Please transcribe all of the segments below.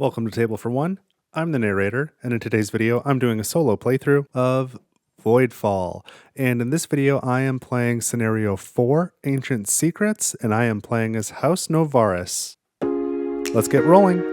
Welcome to Table for One. I'm the narrator, and in today's video, I'm doing a solo playthrough of Voidfall. And in this video, I am playing Scenario 4, Ancient Secrets, and I am playing as House Novaris. Let's get rolling.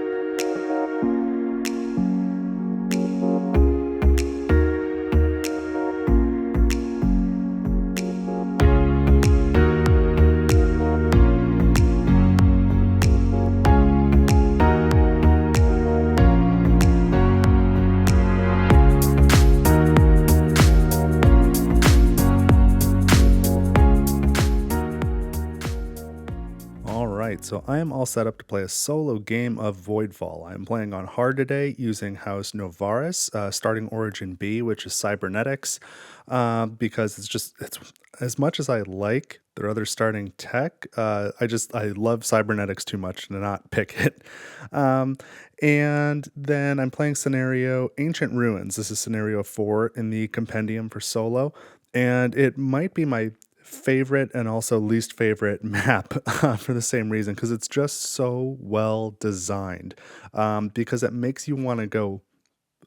So I am all set up to play a solo game of Voidfall. I am playing on hard today using House Novaris, starting Origin B, which is Cybernetics, because it's as much as I like their other starting tech, I love Cybernetics too much to not pick it. And then I'm playing scenario Ancient Ruins. This is scenario 4 in the compendium for solo, and it might be my favorite and also least favorite map for the same reason, because it's just so well designed, because it makes you want to go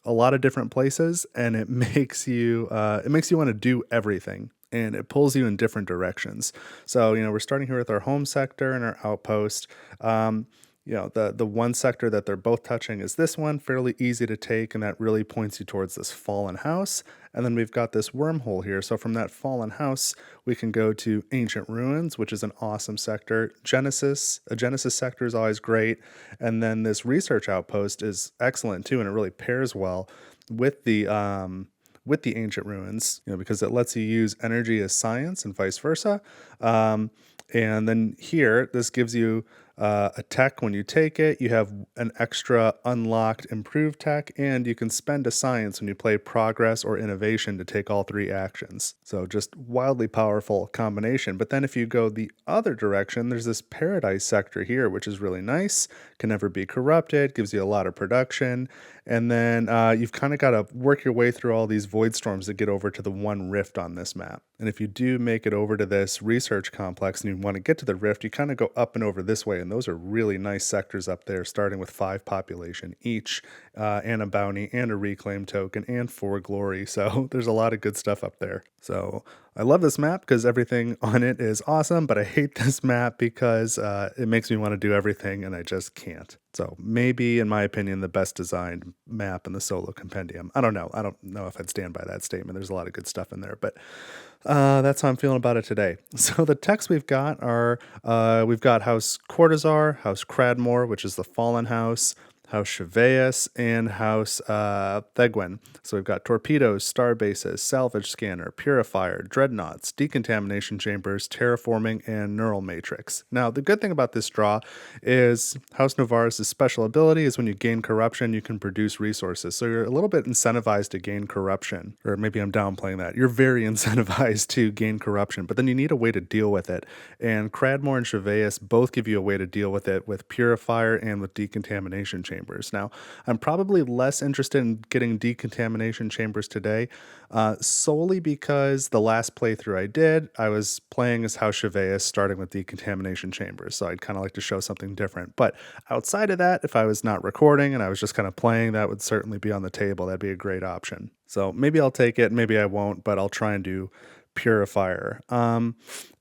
a lot of different places, and it makes you want to do everything, and it pulls you in different directions. So we're starting here with our home sector and our outpost. The one sector that they're both touching is this one, fairly easy to take, and that really points you towards this fallen house. And then we've got this wormhole here. So from that fallen house, we can go to Ancient Ruins, which is an awesome sector. A Genesis sector is always great. And then this research outpost is excellent too, and it really pairs well with the Ancient Ruins, because it lets you use energy as science and vice versa. And then here, this gives you a tech when you take it. You have an extra unlocked improved tech, and you can spend a science when you play progress or innovation to take all three actions. So just wildly powerful combination. But then if you go the other direction, there's this paradise sector here, which is really nice, can never be corrupted, gives you a lot of production. And then you've kind of got to work your way through all these void storms to get over to the one rift on this map. And if you do make it over to this research complex and you want to get to the rift, you kind of go up and over this way. And those are really nice sectors up there, starting with 5 population each, and a bounty and a reclaim token and 4 glory. So there's a lot of good stuff up there. So I love this map because everything on it is awesome, but I hate this map because it makes me want to do everything and I just can't. So maybe, in my opinion, the best designed map in the solo compendium. I don't know if I'd stand by that statement. There's a lot of good stuff in there, but that's how I'm feeling about it today. So the techs we've got are, we've got House Cortazar, House Cradmore, which is the Fallen House, House Cheveus, and House Thegwin. So we've got torpedoes, star bases, salvage scanner, purifier, dreadnoughts, decontamination chambers, terraforming, and neural matrix. Now, the good thing about this draw is House Novaris' special ability is when you gain corruption, you can produce resources. So you're a little bit incentivized to gain corruption, or maybe I'm downplaying that. You're very incentivized to gain corruption, but then you need a way to deal with it. And Cradmore and Cheveus both give you a way to deal with it with purifier and with decontamination chambers. Now, I'm probably less interested in getting decontamination chambers today, solely because the last playthrough I did, I was playing as House Cheveus, starting with decontamination chambers, so I'd kind of like to show something different. But outside of that, if I was not recording and I was just kind of playing, that would certainly be on the table. That'd be a great option. So maybe I'll take it, maybe I won't, but I'll try and do purifier.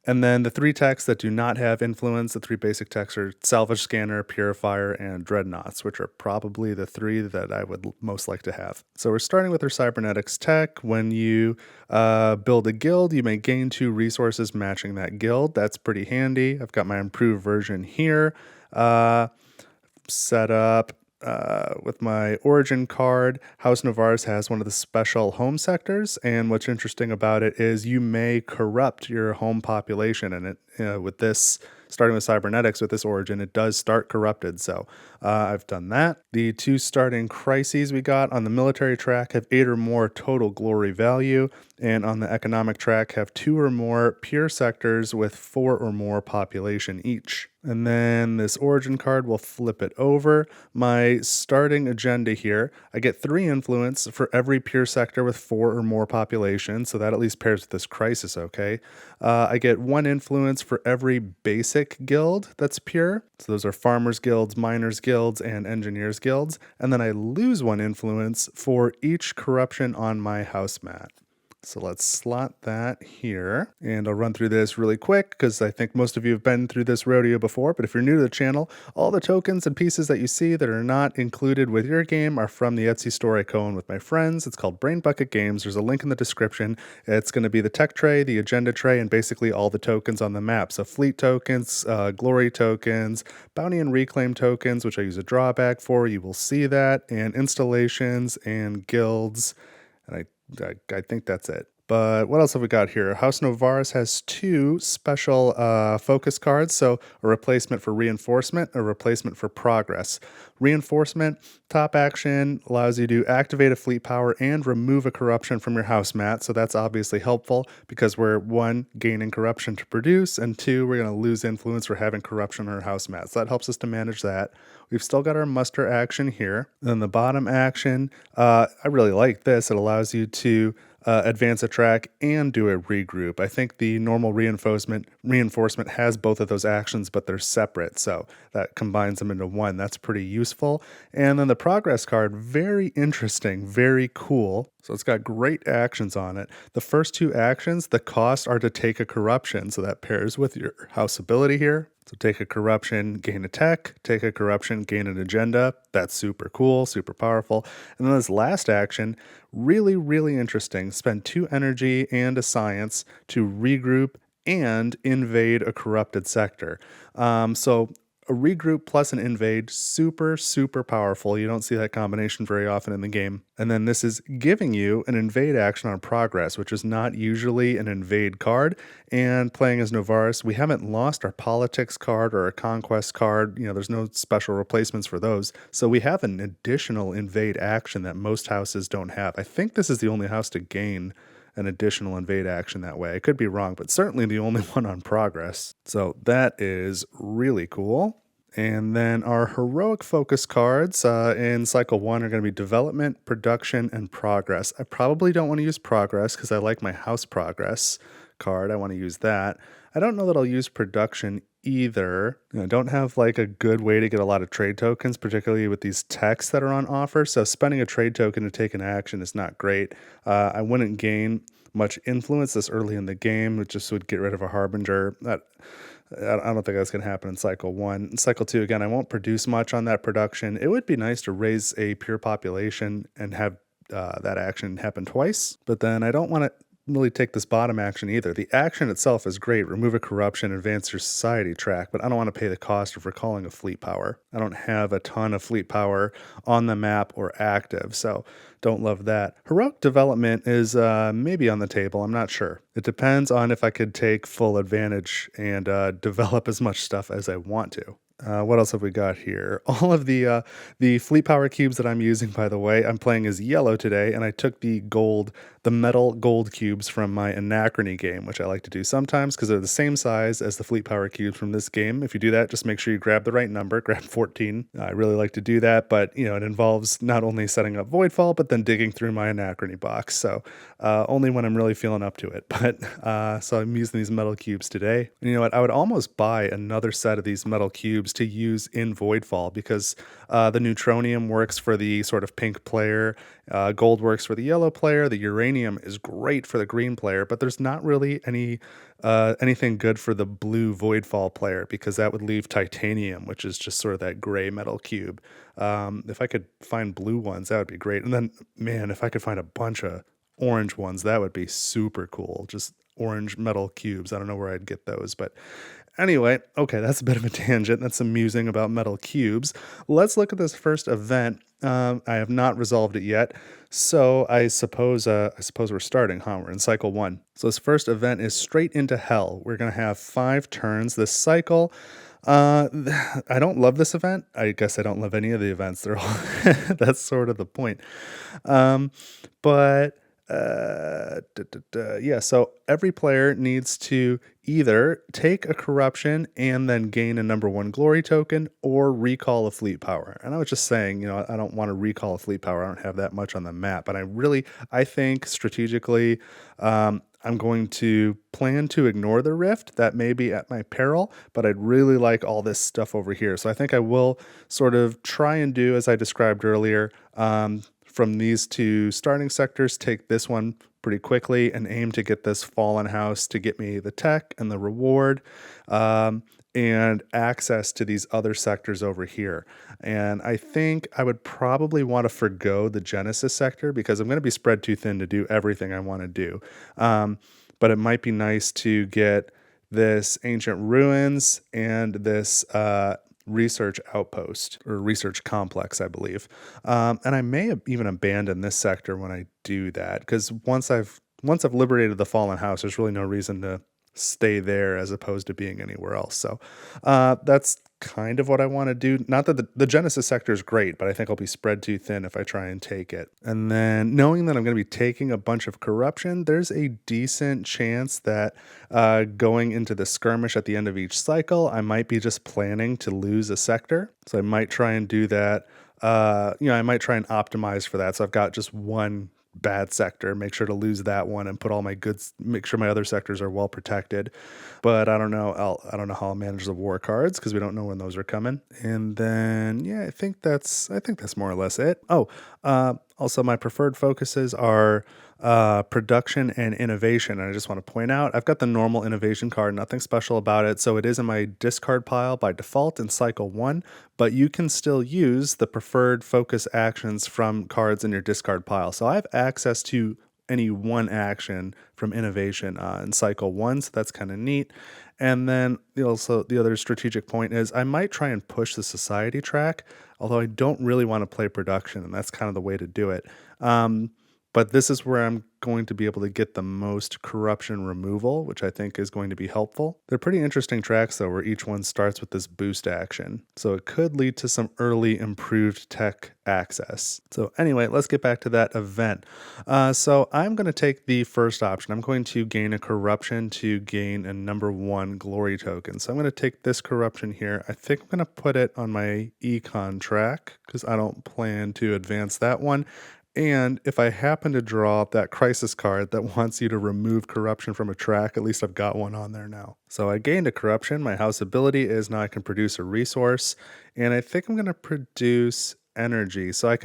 And then the 3 techs that do not have influence, the 3 basic techs are salvage scanner, purifier, and dreadnoughts, which are probably the 3 that I would most like to have. So we're starting with our cybernetics tech. When you build a guild, you may gain 2 resources matching that guild. That's pretty handy. I've got my improved version here set up. With my origin card, House Novaris has one of the special home sectors, and what's interesting about it is you may corrupt your home population, and it with this, starting with cybernetics with this origin, it does start corrupted. So I've done that. The 2 starting crises we got on the military track have 8 or more total glory value, and on the economic track have 2 or more pure sectors with 4 or more population each. And then this origin card will flip it over. My starting agenda here, I get 3 influence for every pure sector with 4 or more population, so that at least pairs with this crisis, okay? I get 1 influence for every basic guild that's pure. So those are farmers guilds, miners guilds, guilds and engineers guilds, and then I lose 1 influence for each corruption on my house mat. So let's slot that here, and I'll run through this really quick because I think most of you have been through this rodeo before, but if you're new to the channel, all the tokens and pieces that you see that are not included with your game are from the Etsy store I co-own with my friends. It's called Brain Bucket Games. There's a link in the description. It's going to be the tech tray, the agenda tray, and basically all the tokens on the map. So fleet tokens, glory tokens, bounty and reclaim tokens, which I use a drawback for. You will see that, and installations and guilds, and I think that's it. But what else have we got here? House Novaris has 2 special focus cards. So a replacement for reinforcement, a replacement for progress. Reinforcement, top action, allows you to activate a fleet power and remove a corruption from your house mat. So that's obviously helpful because we're 1, gaining corruption to produce, and 2, we're going to lose influence for having corruption on our house mat. So that helps us to manage that. We've still got our muster action here. Then the bottom action, I really like this. It allows you to advance a track and do a regroup. I think the normal reinforcement has both of those actions, but they're separate. So that combines them into 1. That's pretty useful. And then the progress card, very interesting, very cool. So it's got great actions on it. The first 2 actions, the costs are to take a corruption. So that pairs with your house ability here. So take a corruption, gain a tech, take a corruption, gain an agenda. That's super cool, super powerful. And then this last action, really, really interesting. Spend 2 energy and a science to regroup and invade a corrupted sector. So a regroup plus an invade, super, super powerful. You don't see that combination very often in the game. And then this is giving you an invade action on progress, which is not usually an invade card. And playing as Novaris, we haven't lost our politics card or a conquest card. You know, there's no special replacements for those. So we have an additional invade action that most houses don't have. I think this is the only house to gain an additional invade action that way. I could be wrong, but certainly the only one on progress. So that is really cool. And then our heroic focus cards in cycle 1 are going to be development, production, and progress. I probably don't want to use progress because I like my house progress card. I want to use that. I don't know that I'll use production either. I don't have like a good way to get a lot of trade tokens, particularly with these techs that are on offer. So spending a trade token to take an action is not great. I wouldn't gain much influence this early in the game. It just would get rid of a harbinger. I don't think that's going to happen in cycle 1. In cycle 2, again, I won't produce much on that production. It would be nice to raise a pure population and have that action happen twice, but then I don't want to really take this bottom action either. The action itself is great. Remove a corruption, advance your society track, but I don't want to pay the cost of recalling a fleet power. I don't have a ton of fleet power on the map or active, so don't love that. Heroic development is maybe on the table. I'm not sure. It depends on if I could take full advantage and develop as much stuff as I want to. What else have we got here? All of the fleet power cubes that I'm using, by the way, I'm playing as yellow today, and I took the metal gold cubes from my Anachrony game, which I like to do sometimes because they're the same size as the fleet power cubes from this game. If you do that, just make sure you grab the right number, grab 14. I really like to do that, but you know, it involves not only setting up Voidfall, but then digging through my Anachrony box. So only when I'm really feeling up to it. But so I'm using these metal cubes today. And you know what? I would almost buy another set of these metal cubes to use in Voidfall because the neutronium works for the sort of pink player, gold works for the yellow player, the uranium is great for the green player, but there's not really anything good for the blue Voidfall player because that would leave titanium, which is just sort of that gray metal cube. If I could find blue ones, that would be great. And then, man, if I could find a bunch of orange ones, that would be super cool. Just orange metal cubes. I don't know where I'd get those, but anyway, okay, that's a bit of a tangent. That's some musing about metal cubes. Let's look at this first event. I have not resolved it yet, so I suppose we're starting, huh? We're in cycle 1. So this first event is straight into hell. We're gonna have 5 turns this cycle. I don't love this event. I guess I don't love any of the events. They're all that's sort of the point. But Yeah, so every player needs to either take a corruption and then gain a number 1 glory token or recall a fleet power. And I was just saying, I don't want to recall a fleet power. I don't have that much on the map, but I think strategically, I'm going to plan to ignore the rift. That may be at my peril, but I'd really like all this stuff over here. So I think I will sort of try and do as I described earlier. From these 2 starting sectors, take this one pretty quickly and aim to get this fallen house to get me the tech and the reward, and access to these other sectors over here. And I think I would probably want to forgo the Genesis sector because I'm going to be spread too thin to do everything I want to do. But it might be nice to get this ancient ruins and this research outpost or research complex, I believe. And I may even abandon this sector when I do that, because once I've liberated the fallen house, there's really no reason to stay there as opposed to being anywhere else. So that's kind of what I want to do. Not that the Genesis sector is great, but I think I'll be spread too thin if I try and take it. And then knowing that I'm going to be taking a bunch of corruption, there's a decent chance that going into the skirmish at the end of each cycle, I might be just planning to lose a sector. So I might try and do that. I might try and optimize for that. So I've got just one bad sector, make sure to lose that one and put all my goods, make sure my other sectors are well protected. But I don't know. I don't know how I'll manage the war cards because we don't know when those are coming. And then, yeah, I think that's more or less it. Oh, also my preferred focuses are production and innovation. And I just want to point out, I've got the normal innovation card, nothing special about it. So it is in my discard pile by default in cycle 1, but you can still use the preferred focus actions from cards in your discard pile. So I have access to any one action from innovation in cycle 1, so that's kind of neat. And then also the other strategic point is I might try and push the society track, although I don't really want to play production, and that's kind of the way to do it. But this is where I'm going to be able to get the most corruption removal, which I think is going to be helpful. They're pretty interesting tracks, though, where each one starts with this boost action. So it could lead to some early improved tech access. So anyway, let's get back to that event. So I'm going to take the first option. I'm going to gain a corruption to gain a number 1 glory token. So I'm going to take this corruption here. I think I'm going to put it on my econ track because I don't plan to advance that one. And if I happen to draw that crisis card that wants you to remove corruption from a track, at least I've got one on there now. So I gained a corruption. My house ability is now I can produce a resource, and I think I'm going to produce energy. So I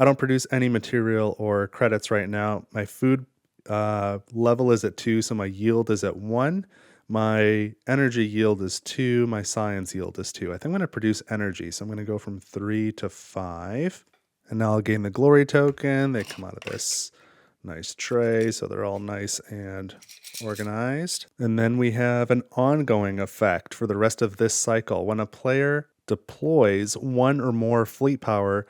don't produce any material or credits right now. My food level is at 2, so my yield is at 1. My energy yield is 2. My science yield is 2. I think I'm going to produce energy. So I'm going to go from 3 to 5. And now I'll gain the glory token. They come out of this nice tray, so they're all nice and organized. And then we have an ongoing effect for the rest of this cycle. When a player deploys 1 or more fleet power,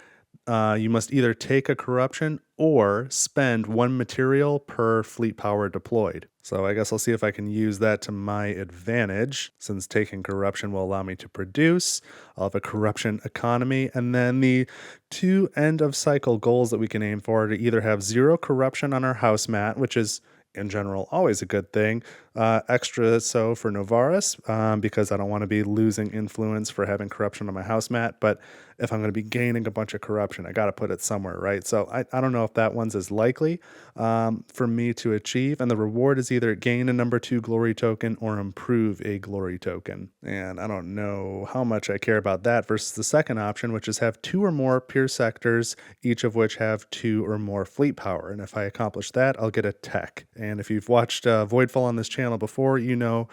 you must either take a corruption or spend 1 material per fleet power deployed. So I guess I'll see if I can use that to my advantage, since taking corruption will allow me to produce. I'll have a corruption economy, and then the 2 end of cycle goals that we can aim for are to either have 0 corruption on our house mat, which is in general always a good thing, extra so for Novaris, because I don't want to be losing influence for having corruption on my house mat, but if I'm going to be gaining a bunch of corruption, I got to put it somewhere, right? So I don't know if that one's as likely for me to achieve, and the reward is either gain a number 2 glory token or improve a glory token. And I don't know how much I care about that versus the second option, which is have 2 or more peer sectors, each of which have 2 or more fleet power. And if I accomplish that, I'll get a tech. And if you've watched Voidfall on this channel before, you know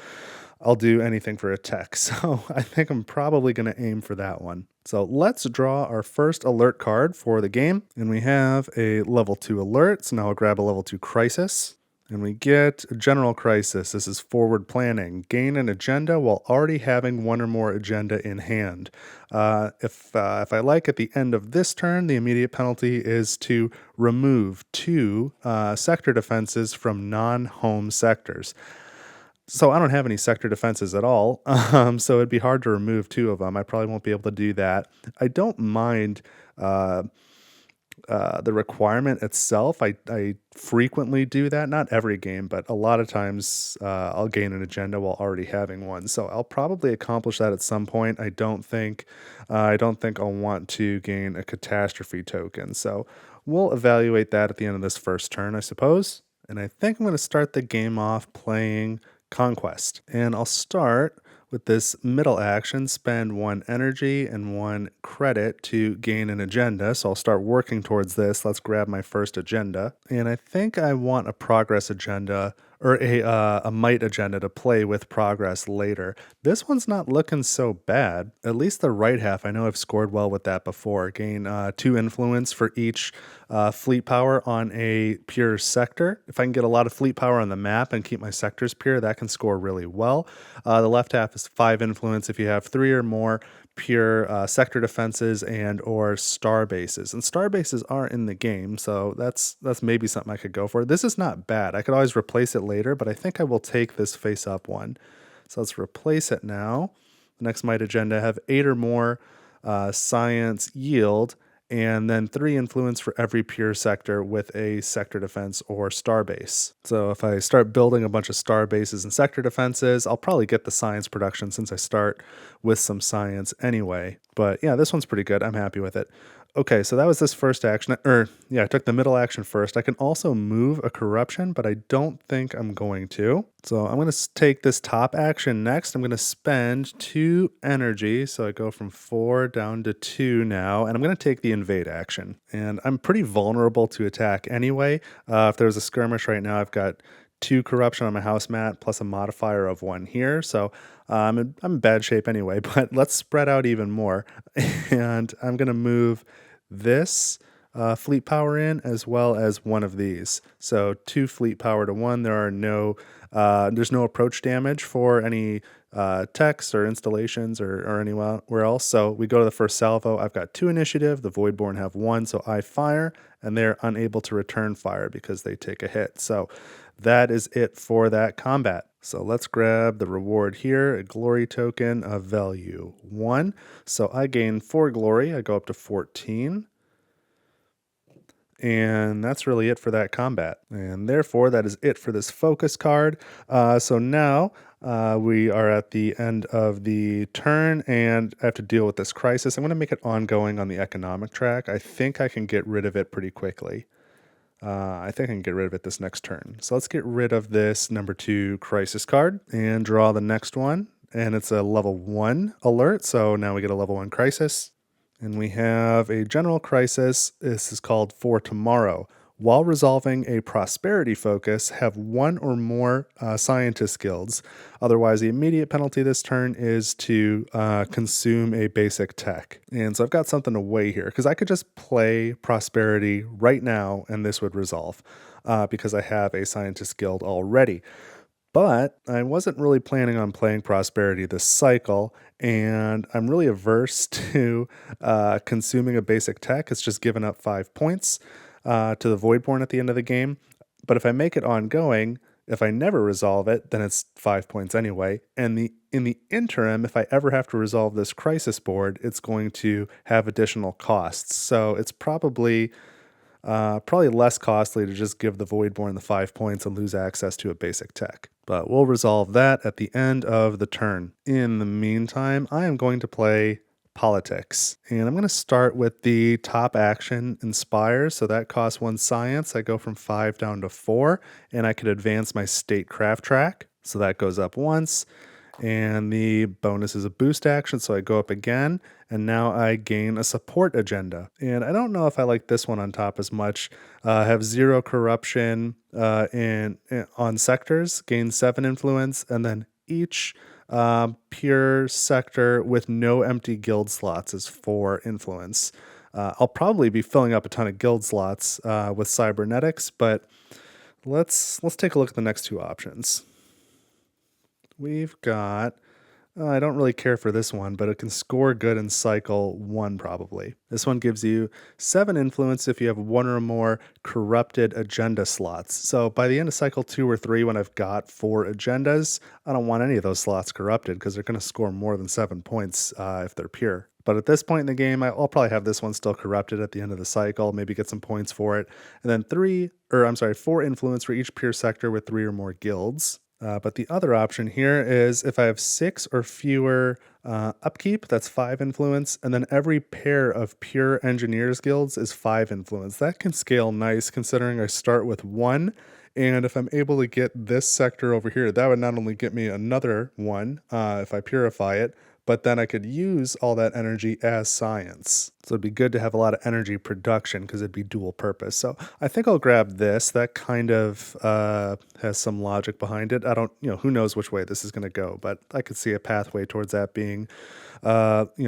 I'll do anything for a tech. So I think I'm probably going to aim for that one. So let's draw our first alert card for the game. And we have a level 2 alert. So now I'll grab a level 2 crisis. And we get a general crisis. This is forward planning. Gain an agenda while already having 1 or more agenda in hand. If I like, at the end of this turn, the immediate penalty is to remove 2 sector defenses from non-home sectors. So I don't have any sector defenses at all, so it'd be hard to remove 2 of them. I probably won't be able to do that. I don't mind the requirement itself. I frequently do that, not every game, but a lot of times I'll gain an agenda while already having one. So I'll probably accomplish that at some point. I don't think I'll want to gain a catastrophe token. So we'll evaluate that at the end of this first turn, I suppose. And I think I'm going to start the game off playing Conquest. And I'll start with this middle action, spend 1 energy and 1 credit to gain an agenda. So I'll start working towards this. Let's grab my first agenda. And I think I want a progress agenda or a might agenda to play with progress later. This one's not looking so bad. At least the right half, I know I've scored well with that before. Gain 2 influence for each fleet power on a pure sector. If I can get a lot of fleet power on the map and keep my sectors pure, that can score really well. The left half is 5 influence if you have 3 or more pure sector defenses and or star bases. And star bases are in the game, so that's maybe something I could go for. This is not bad. I could always replace it later, but I think I will take this face up one. So let's replace it now. The next might agenda have 8 or more science yield, and then 3 influence for every pure sector with a sector defense or star base. So if I start building a bunch of star bases and sector defenses, I'll probably get the science production since I start with some science anyway. But yeah, this one's pretty good. I'm happy with it. Okay, so that was this first action, I took the middle action first. I can also move a corruption, but I don't think I'm going to. So I'm going to take this top action next. I'm going to spend 2 energy, so I go from 4 down to 2 now, and I'm going to take the invade action. And I'm pretty vulnerable to attack anyway. If there's a skirmish right now, I've got 2 corruption on my house mat plus a modifier of 1 here, so I'm in bad shape anyway, but let's spread out even more. And I'm going to move this fleet power in as well as one of these. So 2 fleet power to 1. There's no approach damage for any techs or installations or anywhere else. So we go to the first salvo. I've got 2 initiative. The Voidborn have 1, so I fire, and they're unable to return fire because they take a hit. So that is it for that combat. So let's grab the reward here, a glory token of value 1. So I gain 4 glory. I go up to 14. And that's really it for that combat. And therefore, that is it for this focus card. So now we are at the end of the turn, and I have to deal with this crisis. I'm going to make it ongoing on the economic track. I think I can get rid of it pretty quickly. I think I can get rid of it this next turn. So let's get rid of this number 2 crisis card and draw the next one. And it's a level 1 alert. So now we get a level 1 crisis. And we have a general crisis. This is called For Tomorrow. While resolving a prosperity focus, have 1 or more scientist guilds. Otherwise, the immediate penalty this turn is to consume a basic tech. And so I've got something to weigh here, because I could just play prosperity right now and this would resolve because I have a scientist guild already. But I wasn't really planning on playing prosperity this cycle, and I'm really averse to consuming a basic tech. It's just giving up 5 points to the Voidborn at the end of the game. But if I make it ongoing, if I never resolve it, then it's 5 points anyway. And in the interim, if I ever have to resolve this crisis board, it's going to have additional costs. So it's probably less costly to just give the Voidborn the 5 points and lose access to a basic tech. But we'll resolve that at the end of the turn. In the meantime, I am going to play Politics. And I'm going to start with the top action, Inspire. So that costs 1 science. I go from 5 down to 4, and I could advance my statecraft track. So that goes up once. And the bonus is a boost action, so I go up again, and now I gain a support agenda. And I don't know if I like this one on top as much. Have 0 corruption on sectors, gain 7 influence, and then each pure sector with no empty guild slots is 4 influence. I'll probably be filling up a ton of guild slots with Cybernetics, but let's take a look at the next 2 options. We've got, I don't really care for this one, but it can score good in cycle 1 probably. This one gives you 7 influence if you have 1 or more corrupted agenda slots. So by the end of cycle 2 or 3, when I've got 4 agendas, I don't want any of those slots corrupted because they're going to score more than 7 points if they're pure. But at this point in the game, I'll probably have this one still corrupted at the end of the cycle, maybe get some points for it. And then 4 influence for each pure sector with 3 or more guilds. But the other option here is if I have 6 or fewer upkeep, that's 5 influence, and then every pair of pure engineers guilds is 5 influence. That can scale nice considering I start with 1, and if I'm able to get this sector over here, that would not only get me another 1 if I purify it, but then I could use all that energy as science. So it'd be good to have a lot of energy production because it'd be dual purpose. So I think I'll grab this. That kind of has some logic behind it. I don't, who knows which way this is going to go, but I could see a pathway towards that being,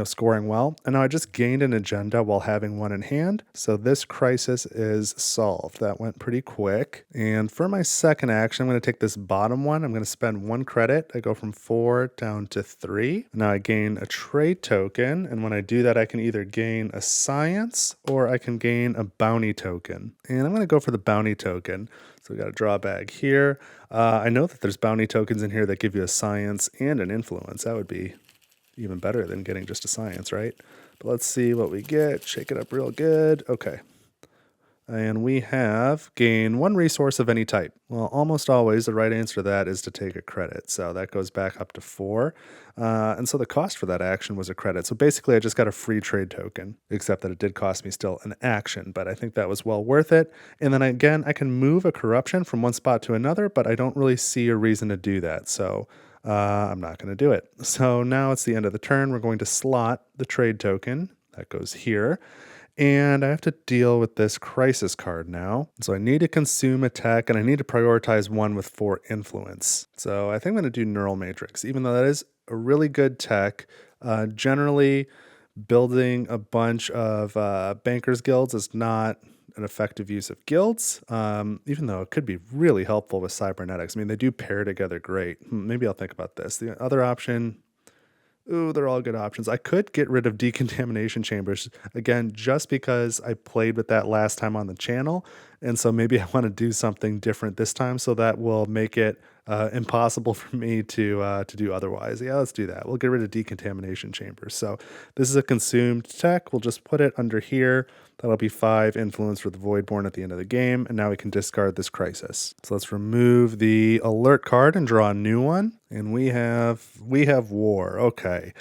scoring well. And now I just gained an agenda while having one in hand. So this crisis is solved. That went pretty quick. And for my second action, I'm going to take this bottom one. I'm going to spend 1 credit. I go from 4 down to 3. Now I gain a trade token. And when I do that, I can either gain a science or I can gain a bounty token. And I'm going to go for the bounty token. So we got a draw bag here. I know that there's bounty tokens in here that give you a science and an influence. That would be even better than getting just a science, right? But let's see what we get. Shake it up real good. Okay. And we have gain 1 resource of any type. Well, almost always the right answer to that is to take a credit. So that goes back up to 4. And so the cost for that action was a credit. So basically I just got a free trade token, except that it did cost me still an action, but I think that was well worth it. And then again, I can move a corruption from one spot to another, but I don't really see a reason to do that. So I'm not going to do it. So now it's the end of the turn. We're going to slot the trade token. That goes here. And I have to deal with this crisis card now. So I need to consume a tech, and I need to prioritize one with 4 influence. So I think I'm going to do Neural Matrix, even though that is a really good tech. Generally, building a bunch of bankers guilds is not an effective use of guilds, even though it could be really helpful with cybernetics. I mean, they do pair together great. Maybe I'll think about this. The other option, they're all good options. I could get rid of decontamination chambers, again, just because I played with that last time on the channel. And so maybe I want to do something different this time, so that will make it impossible for me to do otherwise. Yeah, let's do that. We'll get rid of decontamination chambers. So this is a consumed tech. We'll just put it under here. That'll be 5 influence for the Voidborn at the end of the game. And now we can discard this crisis. So let's remove the alert card and draw a new one. And we have war. Okay.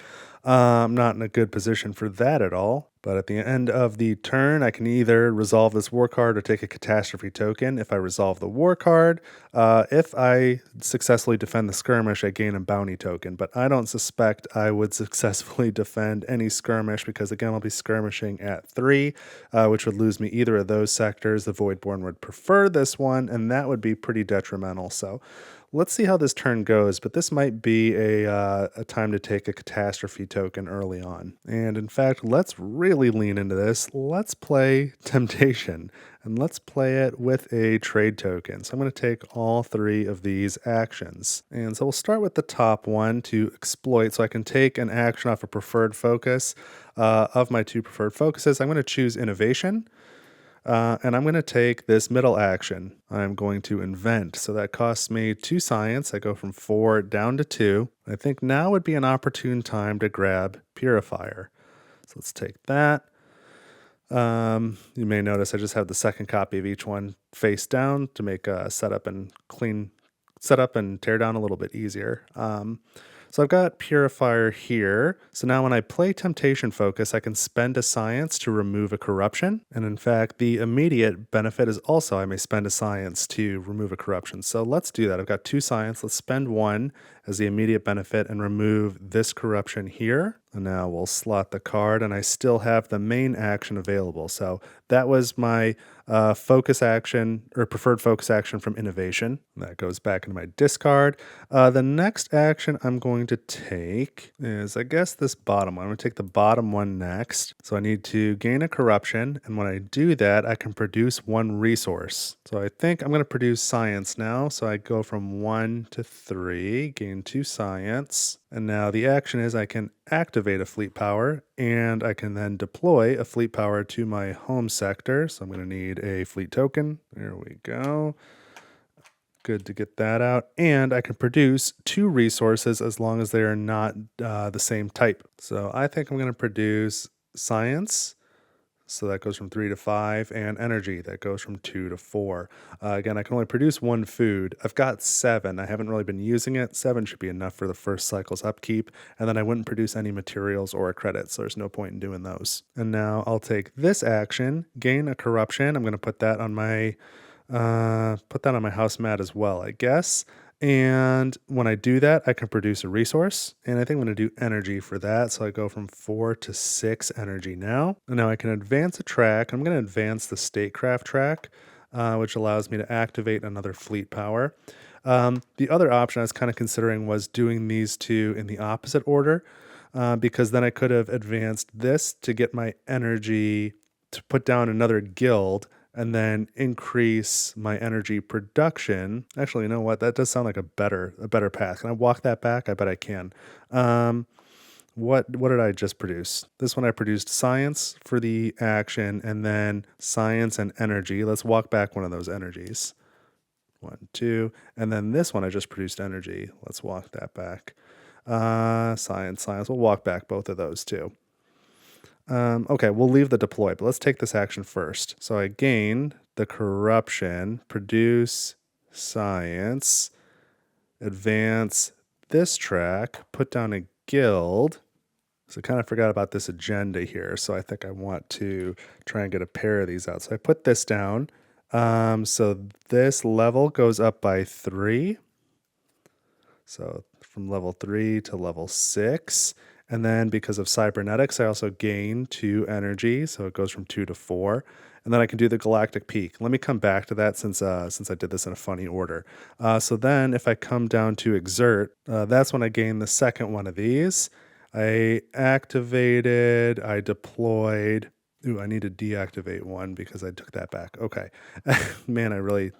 I'm not in a good position for that at all. But at the end of the turn, I can either resolve this war card or take a catastrophe token. If I resolve the war card, if I successfully defend the skirmish, I gain a bounty token. But I don't suspect I would successfully defend any skirmish because, again, I'll be skirmishing at 3, which would lose me either of those sectors. The Voidborn would prefer this one, and that would be pretty detrimental. So let's see how this turn goes, but this might be a time to take a catastrophe token early on. And in fact, let's really lean into this. Let's play Temptation, and let's play it with a trade token. So I'm going to take all 3 of these actions. And so we'll start with the top one to exploit. So I can take an action off a preferred focus. Of my 2 preferred focuses, I'm going to choose Innovation. And I'm going to take this middle action. I'm going to invent. So that costs me 2 science. I go from 4 down to 2. I think now would be an opportune time to grab Purifier. So let's take that. You may notice I just have the second copy of each one face down to make setup and tear down a little bit easier. So I've got Purifier here. So now when I play Temptation Focus, I can spend a science to remove a corruption. And in fact, the immediate benefit is also I may spend a science to remove a corruption. So let's do that. I've got 2 science. Let's spend 1 as the immediate benefit and remove this corruption here. And now we'll slot the card, and I still have the main action available. So that was my focus action or preferred focus action from Innovation. That goes back into my discard. The next action I'm going to take is, I guess, this bottom one. I'm going to take the bottom one next. So I need to gain a corruption, and when I do that, I can produce 1 resource. So I think I'm going to produce science now. So I go from 1 to 3, gain 2 science. And now the action is I can activate a fleet power, and I can then deploy a fleet power to my home sector. So I'm going to need a fleet token. There we go. Good to get that out. And I can produce 2 resources as long as they are not the same type. So I think I'm going to produce science. So that goes from 3 to 5, and energy, that goes from 2 to 4. Again, I can only produce 1 food. I've got 7. I haven't really been using it. 7 should be enough for the first cycle's upkeep, and then I wouldn't produce any materials or a credit, so there's no point in doing those. And now I'll take this action, gain a corruption. I'm going to put that on my house mat as well, I guess. And when I do that, I can produce a resource. And I think I'm going to do energy for that. So I go from 4 to 6 energy now. And now I can advance a track. I'm going to advance the statecraft track, which allows me to activate another fleet power. The other option I was kind of considering was doing these two in the opposite order, because then I could have advanced this to get my energy to put down another guild and then increase my energy production. Actually, you know what? That does sound like a better path. Can I walk that back? I bet I can. What did I just produce? This one I produced science for the action, and then science and energy. Let's walk back one of those energies. 1, 2, and then this one I just produced energy. Let's walk that back. Science. We'll walk back both of those too. Okay, we'll leave the deploy, but let's take this action first. So I gain the corruption, produce science, advance this track, put down a guild. So I kind of forgot about this agenda here, so I think I want to try and get a pair of these out. So I put this down. So this level goes up by 3. So from level 3 to level 6. And then because of Cybernetics, I also gain 2 energy, so it goes from 2 to 4. And then I can do the Galactic Peak. Let me come back to that since I did this in a funny order. So then if I come down to Exert, that's when I gain the second one of these. I activated, I deployed. Ooh, I need to deactivate one because I took that back. Okay. Man, I really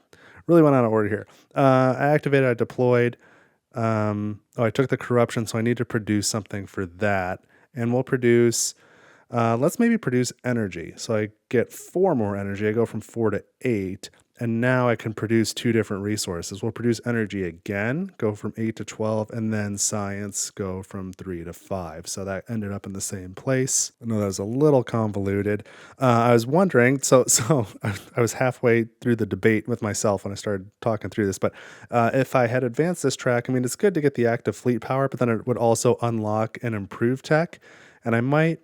went out of order here. I activated, I deployed. I took the corruption, so I need to produce something for that. And we'll produce, let's maybe produce energy. So I get 4 more energy. I go from 4 to 8. And now I can produce 2 different resources. We'll produce energy again, go from 8 to 12, and then science, go from 3 to 5. So that ended up in the same place. I know that was a little convoluted. I was wondering, so I was halfway through the debate with myself when I started talking through this, but if I had advanced this track, I mean, it's good to get the active fleet power, but then it would also unlock an improved tech. And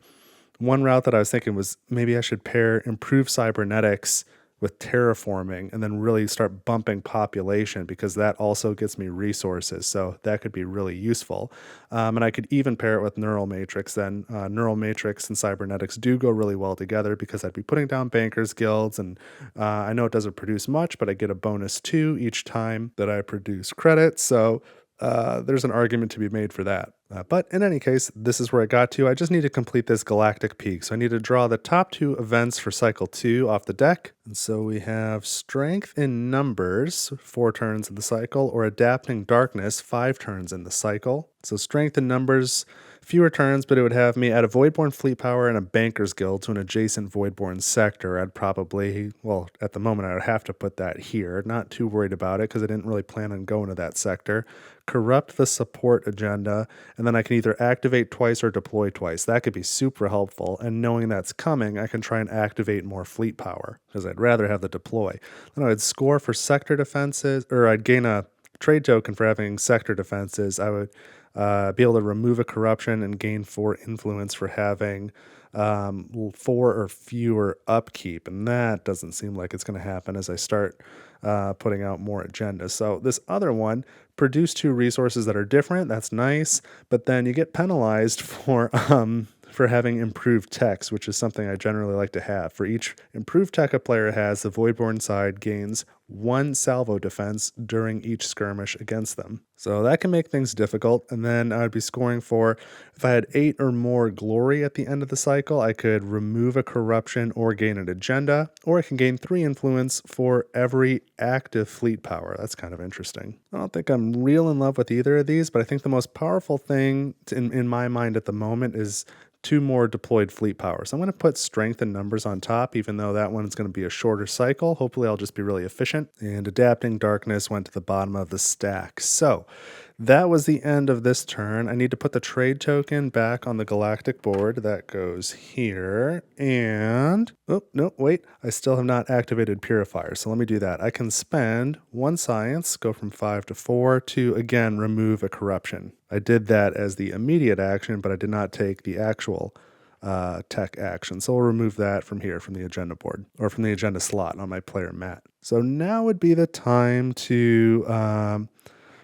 one route that I was thinking was maybe I should pair improved cybernetics with terraforming and then really start bumping population, because that also gets me resources. So that could be really useful. And I could even pair it with neural matrix. Then neural matrix and cybernetics do go really well together, because I'd be putting down bankers guilds, and I know it doesn't produce much, but I get a bonus 2 each time that I produce credit. So there's an argument to be made for that. But in any case, this is where I got to. I just need to complete this Galactic Peak. So I need to draw the top 2 events for cycle 2 off the deck. And so we have Strength in Numbers, 4 turns in the cycle, or Adapting Darkness, 5 turns in the cycle. So Strength in Numbers, fewer turns, but it would have me add a Voidborn Fleet Power and a Banker's Guild to an adjacent Voidborn sector. I'd probably, well, at the moment I would have to put that here. Not too worried about it because I didn't really plan on going to that sector. Corrupt the support agenda, and then I can either activate twice or deploy twice. That could be super helpful, and knowing that's coming, I can try and activate more fleet power, because I'd rather have the deploy. Then I'd score for sector defenses, or I'd gain a trade token for having sector defenses. I would be able to remove a corruption and gain 4 influence for having 4 or fewer upkeep, and that doesn't seem like it's going to happen as I start putting out more agendas. So this other one, produce 2 resources that are different. That's nice, but then you get penalized for having improved techs, which is something I generally like to have. For each improved tech a player has, the Voidborn side gains 1 salvo defense during each skirmish against them. So that can make things difficult. And then I'd be scoring for, if I had 8 or more glory at the end of the cycle, I could remove a corruption or gain an agenda, or I can gain 3 influence for every active fleet power. That's kind of interesting. I don't think I'm real in love with either of these, but I think the most powerful thing in my mind at the moment is 2 more deployed fleet power. So I'm going to put strength and numbers on top, even though that one's going to be a shorter cycle. Hopefully I'll just be really efficient. And adapting darkness went to the bottom of the stack. So that was the end of this turn. I need to put the trade token back on the Galactic board. That goes here. And, oh, no, wait. I still have not activated Purifier. So let me do that. I can spend 1 science, go from 5 to 4 to, again, remove a corruption. I did that as the immediate action, but I did not take the actual tech action. So we'll remove that from here, from the agenda board, or from the agenda slot on my player mat. So now would be the time to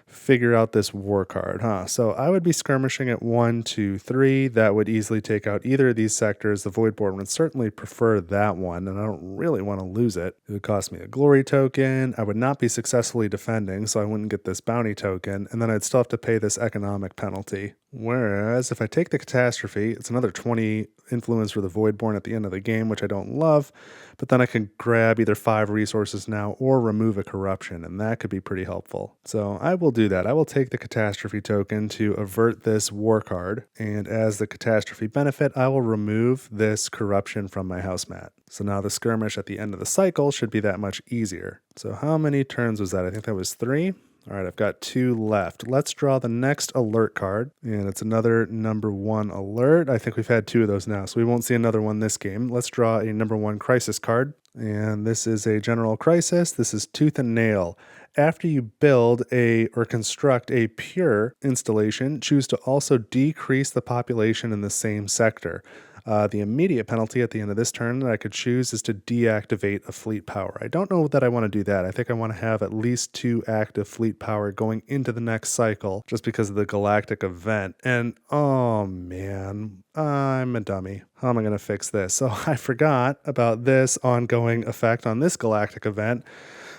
figure out this war card, huh? So I would be skirmishing at 1, 2, 3. That would easily take out either of these sectors. The Void board would certainly prefer that one, and I don't really want to lose it. It would cost me a glory token. I would not be successfully defending, so I wouldn't get this bounty token, and then I'd still have to pay this economic penalty. Whereas if I take the catastrophe, it's another 20 influence for the Voidborn at the end of the game, which I don't love, but then I can grab either 5 resources now or remove a corruption, and that could be pretty helpful. So I will do that. I will take the catastrophe token to avert this war card, and as the catastrophe benefit, I will remove this corruption from my house mat. So now the skirmish at the end of the cycle should be that much easier. So how many turns was that? I think that was 3. All right, I've got 2 left. Let's draw the next alert card, and it's another number 1 alert. I think we've had 2 of those now, so we won't see another one this game. Let's draw a number 1 crisis card, and this is a general crisis. This is Tooth and Nail. After you build or construct a pure installation, choose to also decrease the population in the same sector. The immediate penalty at the end of this turn that I could choose is to deactivate a fleet power. I don't know that I want to do that. I think I want to have at least 2 active fleet power going into the next cycle just because of the Galactic event. And oh man, I'm a dummy. How am I going to fix this? So I forgot about this ongoing effect on this Galactic event.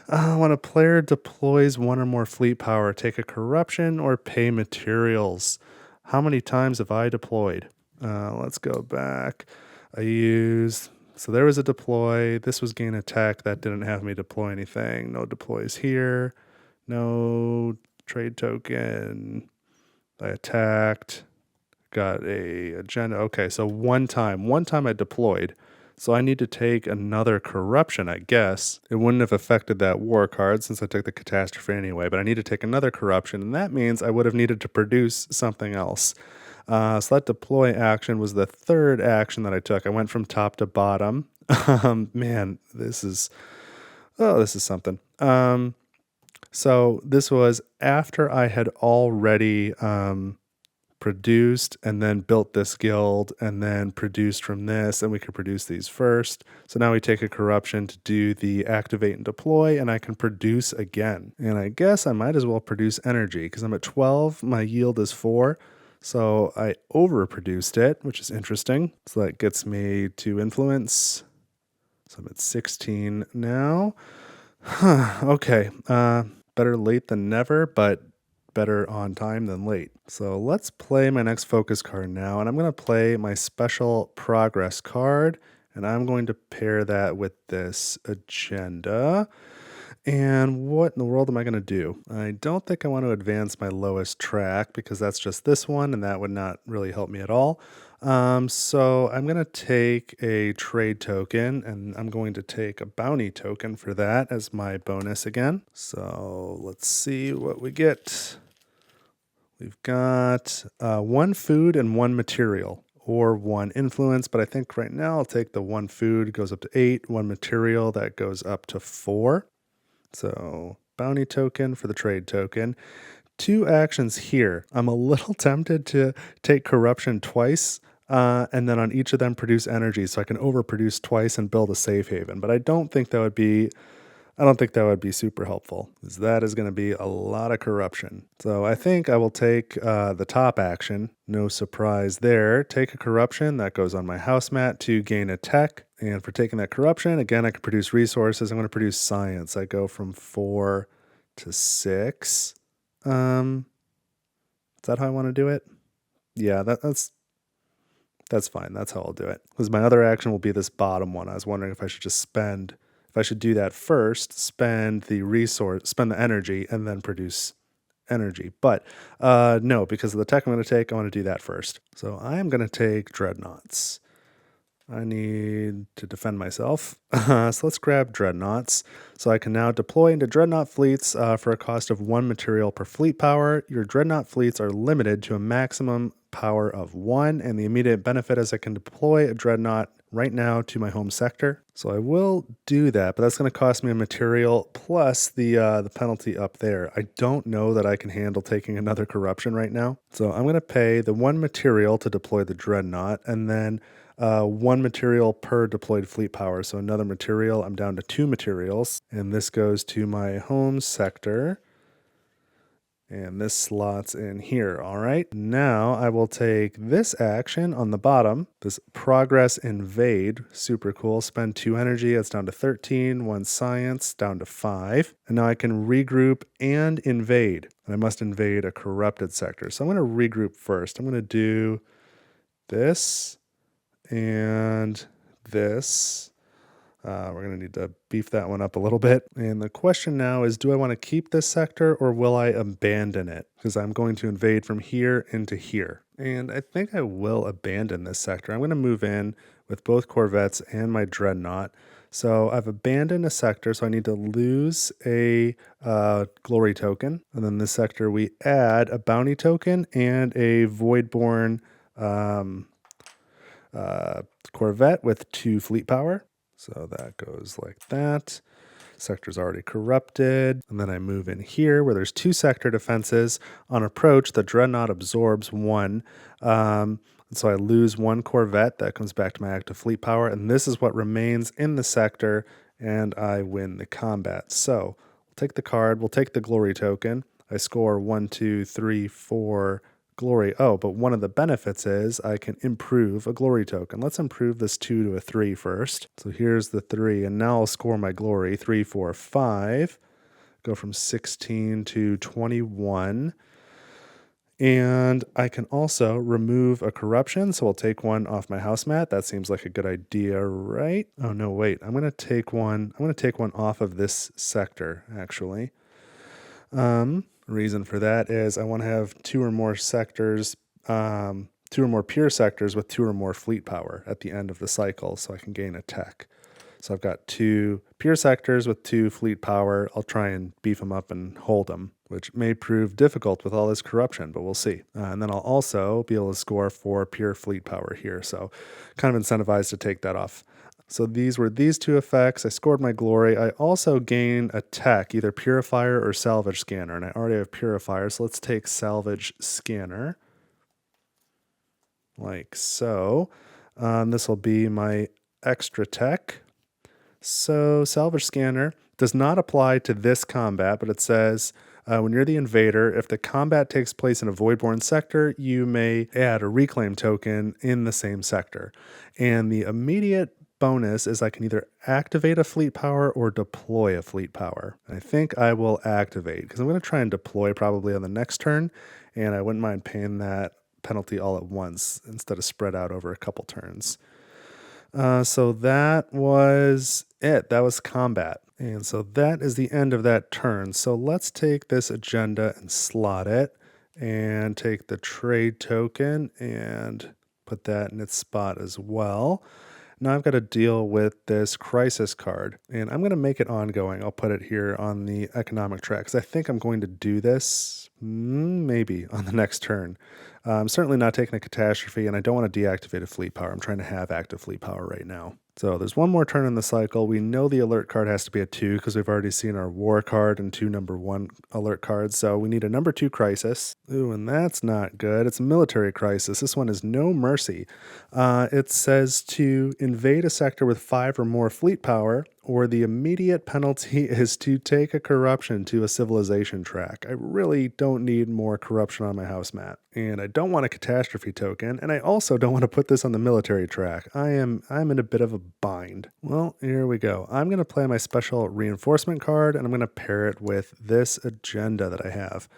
When a player deploys 1 or more fleet power, take a corruption or pay materials. How many times have I deployed? Let's go back. So there was a deploy. This was gain attack. That didn't have me deploy anything. No deploys here. No trade token. I attacked. Got a agenda. Okay, so one time I deployed. So I need to take another corruption, I guess. It wouldn't have affected that war card since I took the catastrophe anyway, but I need to take another corruption, and that means I would have needed to produce something else. So that deploy action was the 3rd action that I took. I went from top to bottom. Man, this is something. So this was after I had already produced and then built this guild and then produced from this, and we could produce these first. So now we take a corruption to do the activate and deploy, and I can produce again. And I guess I might as well produce energy because I'm at 12. My yield is 4. So I overproduced it, which is interesting. So that gets me to influence. So I'm at 16 now. Okay. Better late than never, but better on time than late. So let's play my next focus card now. And I'm going to play my special progress card. And I'm going to pair that with this agenda. And what in the world am I going to do? I don't think I want to advance my lowest track because that's just this one, and that would not really help me at all. So I'm going to take a trade token, and I'm going to take a bounty token for that as my bonus again. So let's see what we get. We've got 1 food and 1 material, or 1 influence, but I think right now I'll take the 1 food, goes up to 8, 1 material, that goes up to 4. So bounty token for the trade token. 2 actions here. I'm a little tempted to take corruption twice, and then on each of them produce energy, so I can overproduce twice and build a safe haven. But I don't think that would be super helpful, because that is going to be a lot of corruption. So I think I will take the top action. No surprise there. Take a corruption. That goes on my house mat to gain a tech. And for taking that corruption, again, I can produce resources. I'm going to produce science. I go from 4 to 6. Is that how I want to do it? Yeah, that's fine. That's how I'll do it. Because my other action will be this bottom one. I was wondering if I should do that first, spend the energy, and then produce energy. But no, because of the tech I'm going to take, I want to do that first. So I'm going to take dreadnoughts. I need to defend myself. So let's grab dreadnoughts. So I can now deploy into dreadnought fleets for a cost of 1 material per fleet power. Your dreadnought fleets are limited to a maximum power of 1, and the immediate benefit is I can deploy a dreadnought right now to my home sector. So I will do that, but that's going to cost me a material plus the penalty up there. I don't know that I can handle taking another corruption right now. So I'm going to pay the 1 material to deploy the dreadnought, and then 1 material per deployed fleet power. So another material, I'm down to 2 materials, and this goes to my home sector. And this slots in here. All right. Now I will take this action on the bottom, this progress invade. Super cool. Spend 2 energy. It's down to 13. 1 science, down to 5. And now I can regroup and invade. And I must invade a corrupted sector. So I'm going to regroup first. I'm going to do this and this. We're going to need to beef that one up a little bit. And the question now is, do I want to keep this sector or will I abandon it? Because I'm going to invade from here into here. And I think I will abandon this sector. I'm going to move in with both corvettes and my dreadnought. So I've abandoned a sector, so I need to lose a glory token. And then this sector, we add a bounty token and a voidborn corvette with 2 fleet power. So that goes like that. Sector's already corrupted. And then I move in here where there's 2 sector defenses. On approach, the dreadnought absorbs 1. So I lose 1 corvette. That comes back to my active fleet power. And this is what remains in the sector. And I win the combat. So we'll take the card. We'll take the glory token. I score 1, 2, 3, 4 glory. Oh, but one of the benefits is I can improve a glory token. Let's improve this 2 to a 3 first. So here's the 3, and now I'll score my glory. 3, 4, 5. Go from 16 to 21. And I can also remove a corruption, so I'll take 1 off my house mat. That seems like a good idea, right? Oh no, wait. I'm going to take one off of this sector, actually. Reason for that is I want to have 2 or more sectors, 2 or more pure sectors with 2 or more fleet power at the end of the cycle, so I can gain a tech. So I've got 2 pure sectors with 2 fleet power. I'll try and beef them up and hold them, which may prove difficult with all this corruption, but we'll see. And then I'll also be able to score 4 pure fleet power here, so kind of incentivized to take that off. So these were these 2 effects. I scored my glory. I also gain a tech, either purifier or salvage scanner, and I already have purifier, so let's take salvage scanner, like so. This will be my extra tech. So salvage scanner does not apply to this combat, but it says when you're the invader, if the combat takes place in a voidborn sector, you may add a reclaim token in the same sector. And the immediate bonus is I can either activate a fleet power or deploy a fleet power. I think I will activate because I'm going to try and deploy probably on the next turn, and I wouldn't mind paying that penalty all at once instead of spread out over a couple turns. So that was it. That was combat. And so that is the end of that turn. So let's take this agenda and slot it and take the trade token and put that in its spot as well. Now I've got to deal with this crisis card, and I'm going to make it ongoing. I'll put it here on the economic track because I think I'm going to do this maybe on the next turn. I'm certainly not taking a catastrophe, and I don't want to deactivate a fleet power. I'm trying to have active fleet power right now. So there's one more turn in the cycle. We know the alert card has to be a 2 because we've already seen our war card and 2 number 1 alert cards. So we need a number 2 crisis. Ooh, and that's not good. It's a military crisis. This one is no mercy. It says to invade a sector with 5 or more fleet power, or the immediate penalty is to take a corruption to a civilization track. I really don't need more corruption on my house mat. And I don't want a catastrophe token, and I also don't want to put this on the military track. I'm in a bit of a bind. Well, here we go. I'm going to play my special reinforcement card, and I'm going to pair it with this agenda that I have.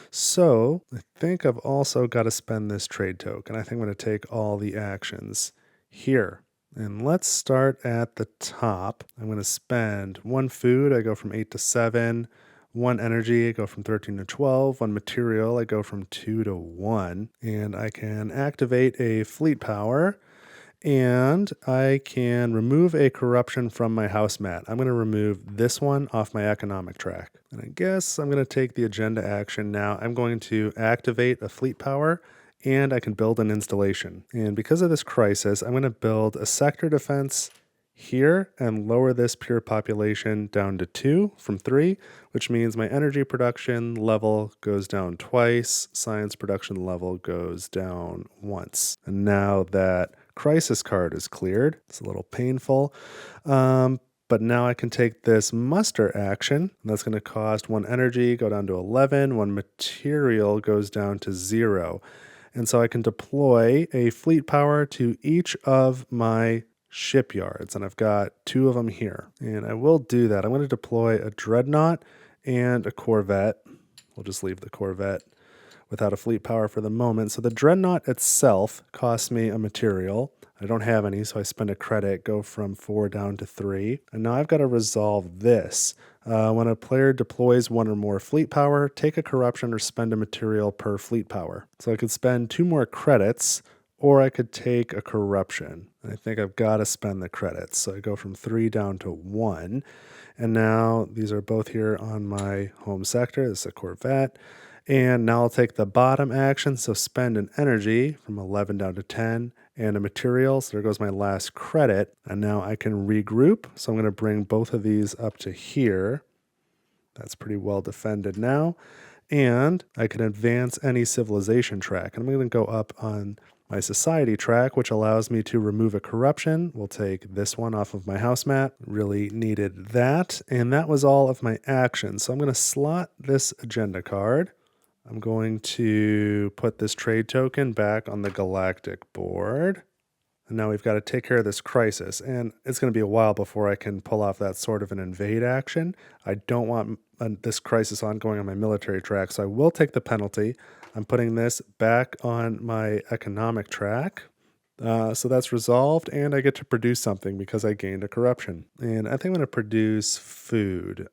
So I think I've also got to spend this trade token. I think I'm going to take all the actions here. And let's start at the top. I'm going to spend 1 food. I go from 8 to 7. 1 energy, I go from 13 to 12. 1 material, I go from 2 to 1. And I can activate a fleet power, and I can remove a corruption from my house mat. I'm going to remove this one off my economic track. And I guess I'm going to take the agenda action now. I'm going to activate a fleet power, and I can build an installation. And because of this crisis, I'm going to build a sector defense here and lower this pure population down to 2 from 3, which means my energy production level goes down twice, science production level goes down once. And now that crisis card is cleared, it's a little painful, but now I can take this muster action. That's going to cost 1 energy, go down to 11, 1 material goes down to 0. And so I can deploy a fleet power to each of my shipyards, and I've got 2 of them here. And I will do that. I'm going to deploy a dreadnought and a corvette. We'll just leave the corvette without a fleet power for the moment. So the dreadnought itself costs me a material. I don't have any, so I spend a credit, go from 4 down to 3. And now I've got to resolve this. When a player deploys 1 or more fleet power, take a corruption or spend a material per fleet power. So I could spend 2 more credits, or I could take a corruption. I think I've got to spend the credits. So I go from 3 down to 1. And now these are both here on my home sector. This is a corvette. And now I'll take the bottom action, so spend an energy from 11 down to 10, and a material, so there goes my last credit. And now I can regroup, so I'm going to bring both of these up to here. That's pretty well defended now. And I can advance any civilization track. And I'm going to go up on my society track, which allows me to remove a corruption. We'll take this one off of my house mat. Really needed that. And that was all of my actions. So I'm going to slot this agenda card. I'm going to put this trade token back on the Galactic board. And now we've got to take care of this crisis. And it's going to be a while before I can pull off that sort of an invade action. I don't want this crisis ongoing on my military track, so I will take the penalty. I'm putting this back on my economic track. So that's resolved, and I get to produce something because I gained a corruption. And I think I'm going to produce food.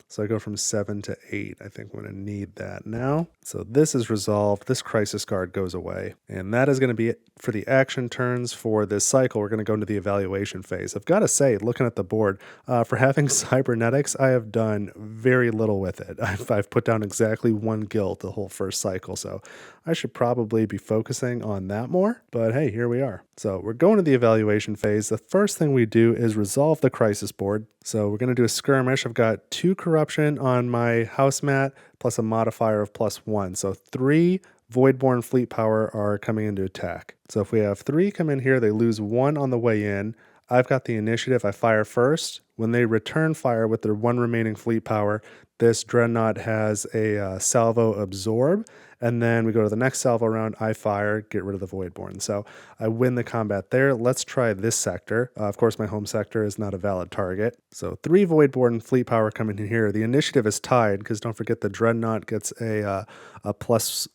So I go from 7 to 8. I think I'm going to need that now. So this is resolved. This crisis card goes away. And that is going to be it for the action turns for this cycle. We're going to go into the evaluation phase. I've got to say, looking at the board, for having Cybernetics, I have done very little with it. I've put down exactly 1 guild the whole first cycle. So I should probably be focusing on that more. But hey, here we are. So we're going to the evaluation phase. The first thing we do is resolve the crisis board. So we're going to do a skirmish. I've got 2 corruption on my house mat plus a modifier of +1. So 3 Voidborn fleet power are coming into attack. So if we have 3 come in here, they lose 1 on the way in. I've got the initiative. I fire first. When they return fire with their 1 remaining fleet power, this dreadnought has a salvo absorb. And then we go to the next salvo round. I fire, get rid of the Voidborn. So I win the combat there. Let's try this sector. Of course, my home sector is not a valid target. So 3 Voidborn fleet power coming in here. The initiative is tied because don't forget the dreadnought gets a +1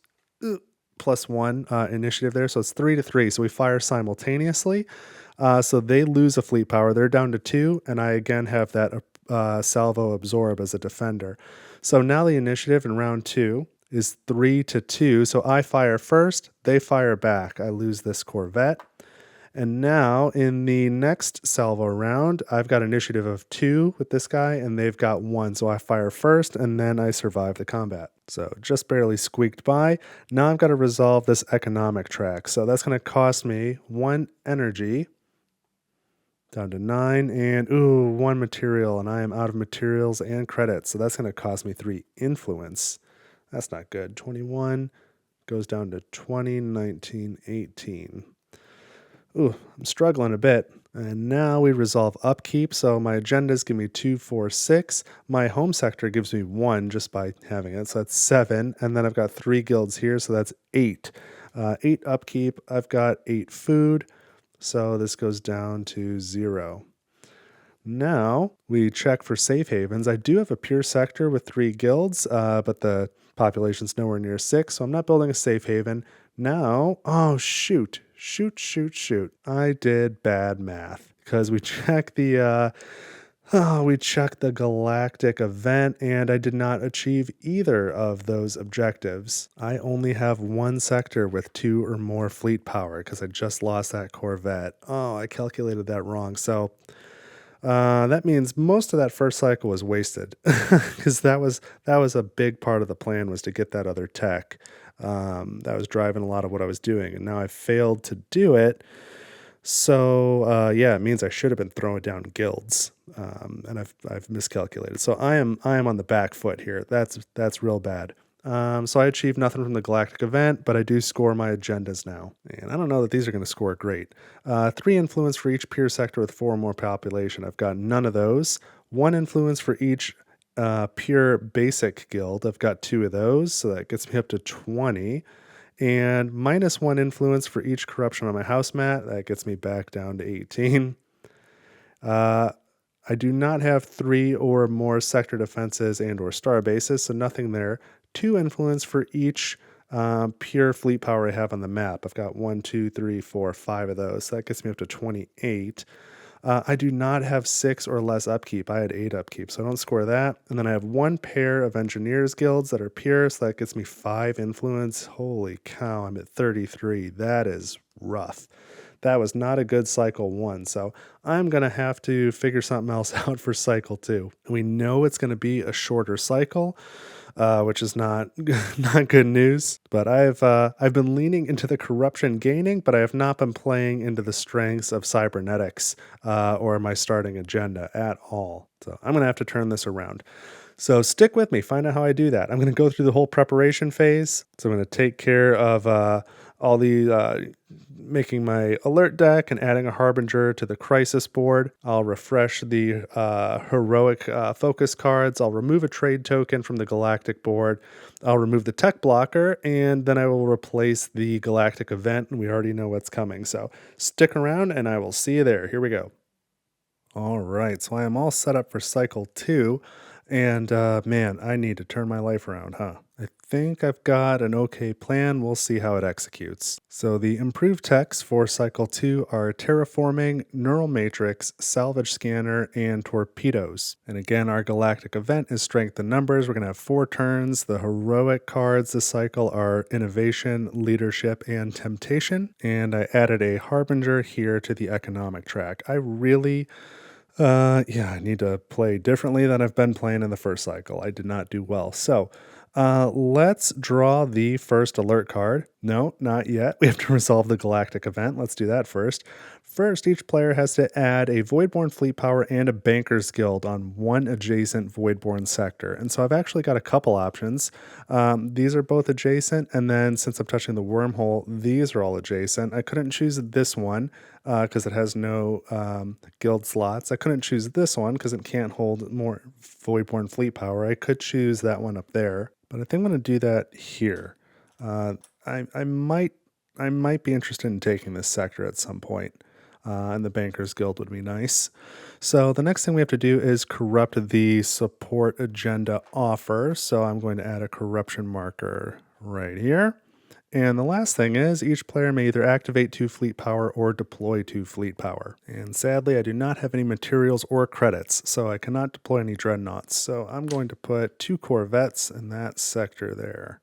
initiative there. So it's 3 to 3. So we fire simultaneously. So they lose a fleet power. They're down to 2. And I again have that salvo absorb as a defender. So now the initiative in round 2 is 3 to 2. So I fire first. They fire back. I lose this corvette. And now in the next salvo round, I've got initiative of 2 with this guy, and they've got 1. So I fire first, and then I survive the combat. So just barely squeaked by. Now I've got to resolve this economic track. So that's going to cost me 1 energy down to 9, and 1 material, and I am out of materials and credits. So that's going to cost me 3 influence. That's not good. 21 goes down to 20, 19, 18. I'm struggling a bit. And now we resolve upkeep. So my agendas give me 2, 4, 6. My home sector gives me 1 just by having it. So that's 7. And then I've got 3 guilds here. So that's 8. 8 upkeep. I've got 8 food. So this goes down to 0. Now we check for safe havens. I do have a pure sector with 3 guilds, but the population's nowhere near 6, so I'm not building a safe haven. Now, shoot. I did bad math because we check the Oh, we checked the Galactic event, and I did not achieve either of those objectives. I only have one sector with 2 or more fleet power because I just lost that Corvette. Oh, I calculated that wrong. So that means most of that first cycle was wasted because that was a big part of the plan was to get that other tech. That was driving a lot of what I was doing, and now I failed to do it. So yeah, it means I should have been throwing down guilds, and I've miscalculated. So I am on the back foot here. That's real bad. So I achieved nothing from the Galactic event, but I do score my agendas now, and I don't know that these are going to score great. 3 influence for each peer sector with 4 or more population. I've got none of those. 1 influence for each pure basic guild. I've got 2 of those, so that gets me up to 20 and -1 influence for each corruption on my house mat. That gets me back down to 18. Uh, I do not have 3 or more sector defenses and or star bases, so nothing there. 2 influence for each pure fleet power I have on the map. I've got 1, 2, 3, 4, 5 of those. So that gets me up to 28. I do not have 6 or less upkeep. I had 8 upkeep, so I don't score that. And then I have 1 pair of engineers guilds that are pure, so that gets me 5 influence. Holy cow, I'm at 33. That is rough. That was not a good cycle 1, so I'm going to have to figure something else out for cycle 2. We know it's going to be a shorter cycle, which is not not good news. But I've been leaning into the corruption gaining, but I have not been playing into the strengths of cybernetics or my starting agenda at all. So I'm gonna have to turn this around. So stick with me, find out how I do that. I'm going to go through the whole preparation phase. So I'm going to take care of all the making my alert deck and adding a harbinger to the crisis board. I'll refresh the heroic focus cards. I'll remove a trade token from the galactic board. I'll remove the tech blocker, and then I will replace the galactic event. And we already know what's coming. So stick around, and I will see you there. Here we go. All right, so I am all set up for cycle 2, and man, I need to turn my life around, huh? I think I've got an okay plan. We'll see how it executes. So the improved techs for cycle 2 are terraforming, neural matrix, salvage scanner, and torpedoes. And again, our galactic event is strength in numbers. We're going to have 4 turns. The heroic cards this cycle are innovation, leadership, and temptation. And I added a harbinger here to the economic track. Yeah, I need to play differently than I've been playing in the first cycle. I did not do well. So, let's draw the first alert card. No, not yet. We have to resolve the galactic event. Let's do that first. First, each player has to add a Voidborn fleet power and a Banker's Guild on one adjacent Voidborn sector. And so I've actually got a couple options. These are both adjacent, and then since I'm touching the wormhole, these are all adjacent. I couldn't choose this one because it has no guild slots. I couldn't choose this one because it can't hold more Voidborn fleet power. I could choose that one up there, but I think I'm going to do that here. I might be interested in taking this sector at some point, and the Bankers Guild would be nice. So the next thing we have to do is corrupt the support agenda offer. So I'm going to add a corruption marker right here. And the last thing is each player may either activate 2 fleet power or deploy 2 fleet power. And sadly, I do not have any materials or credits, so I cannot deploy any dreadnoughts. So I'm going to put 2 corvettes in that sector there.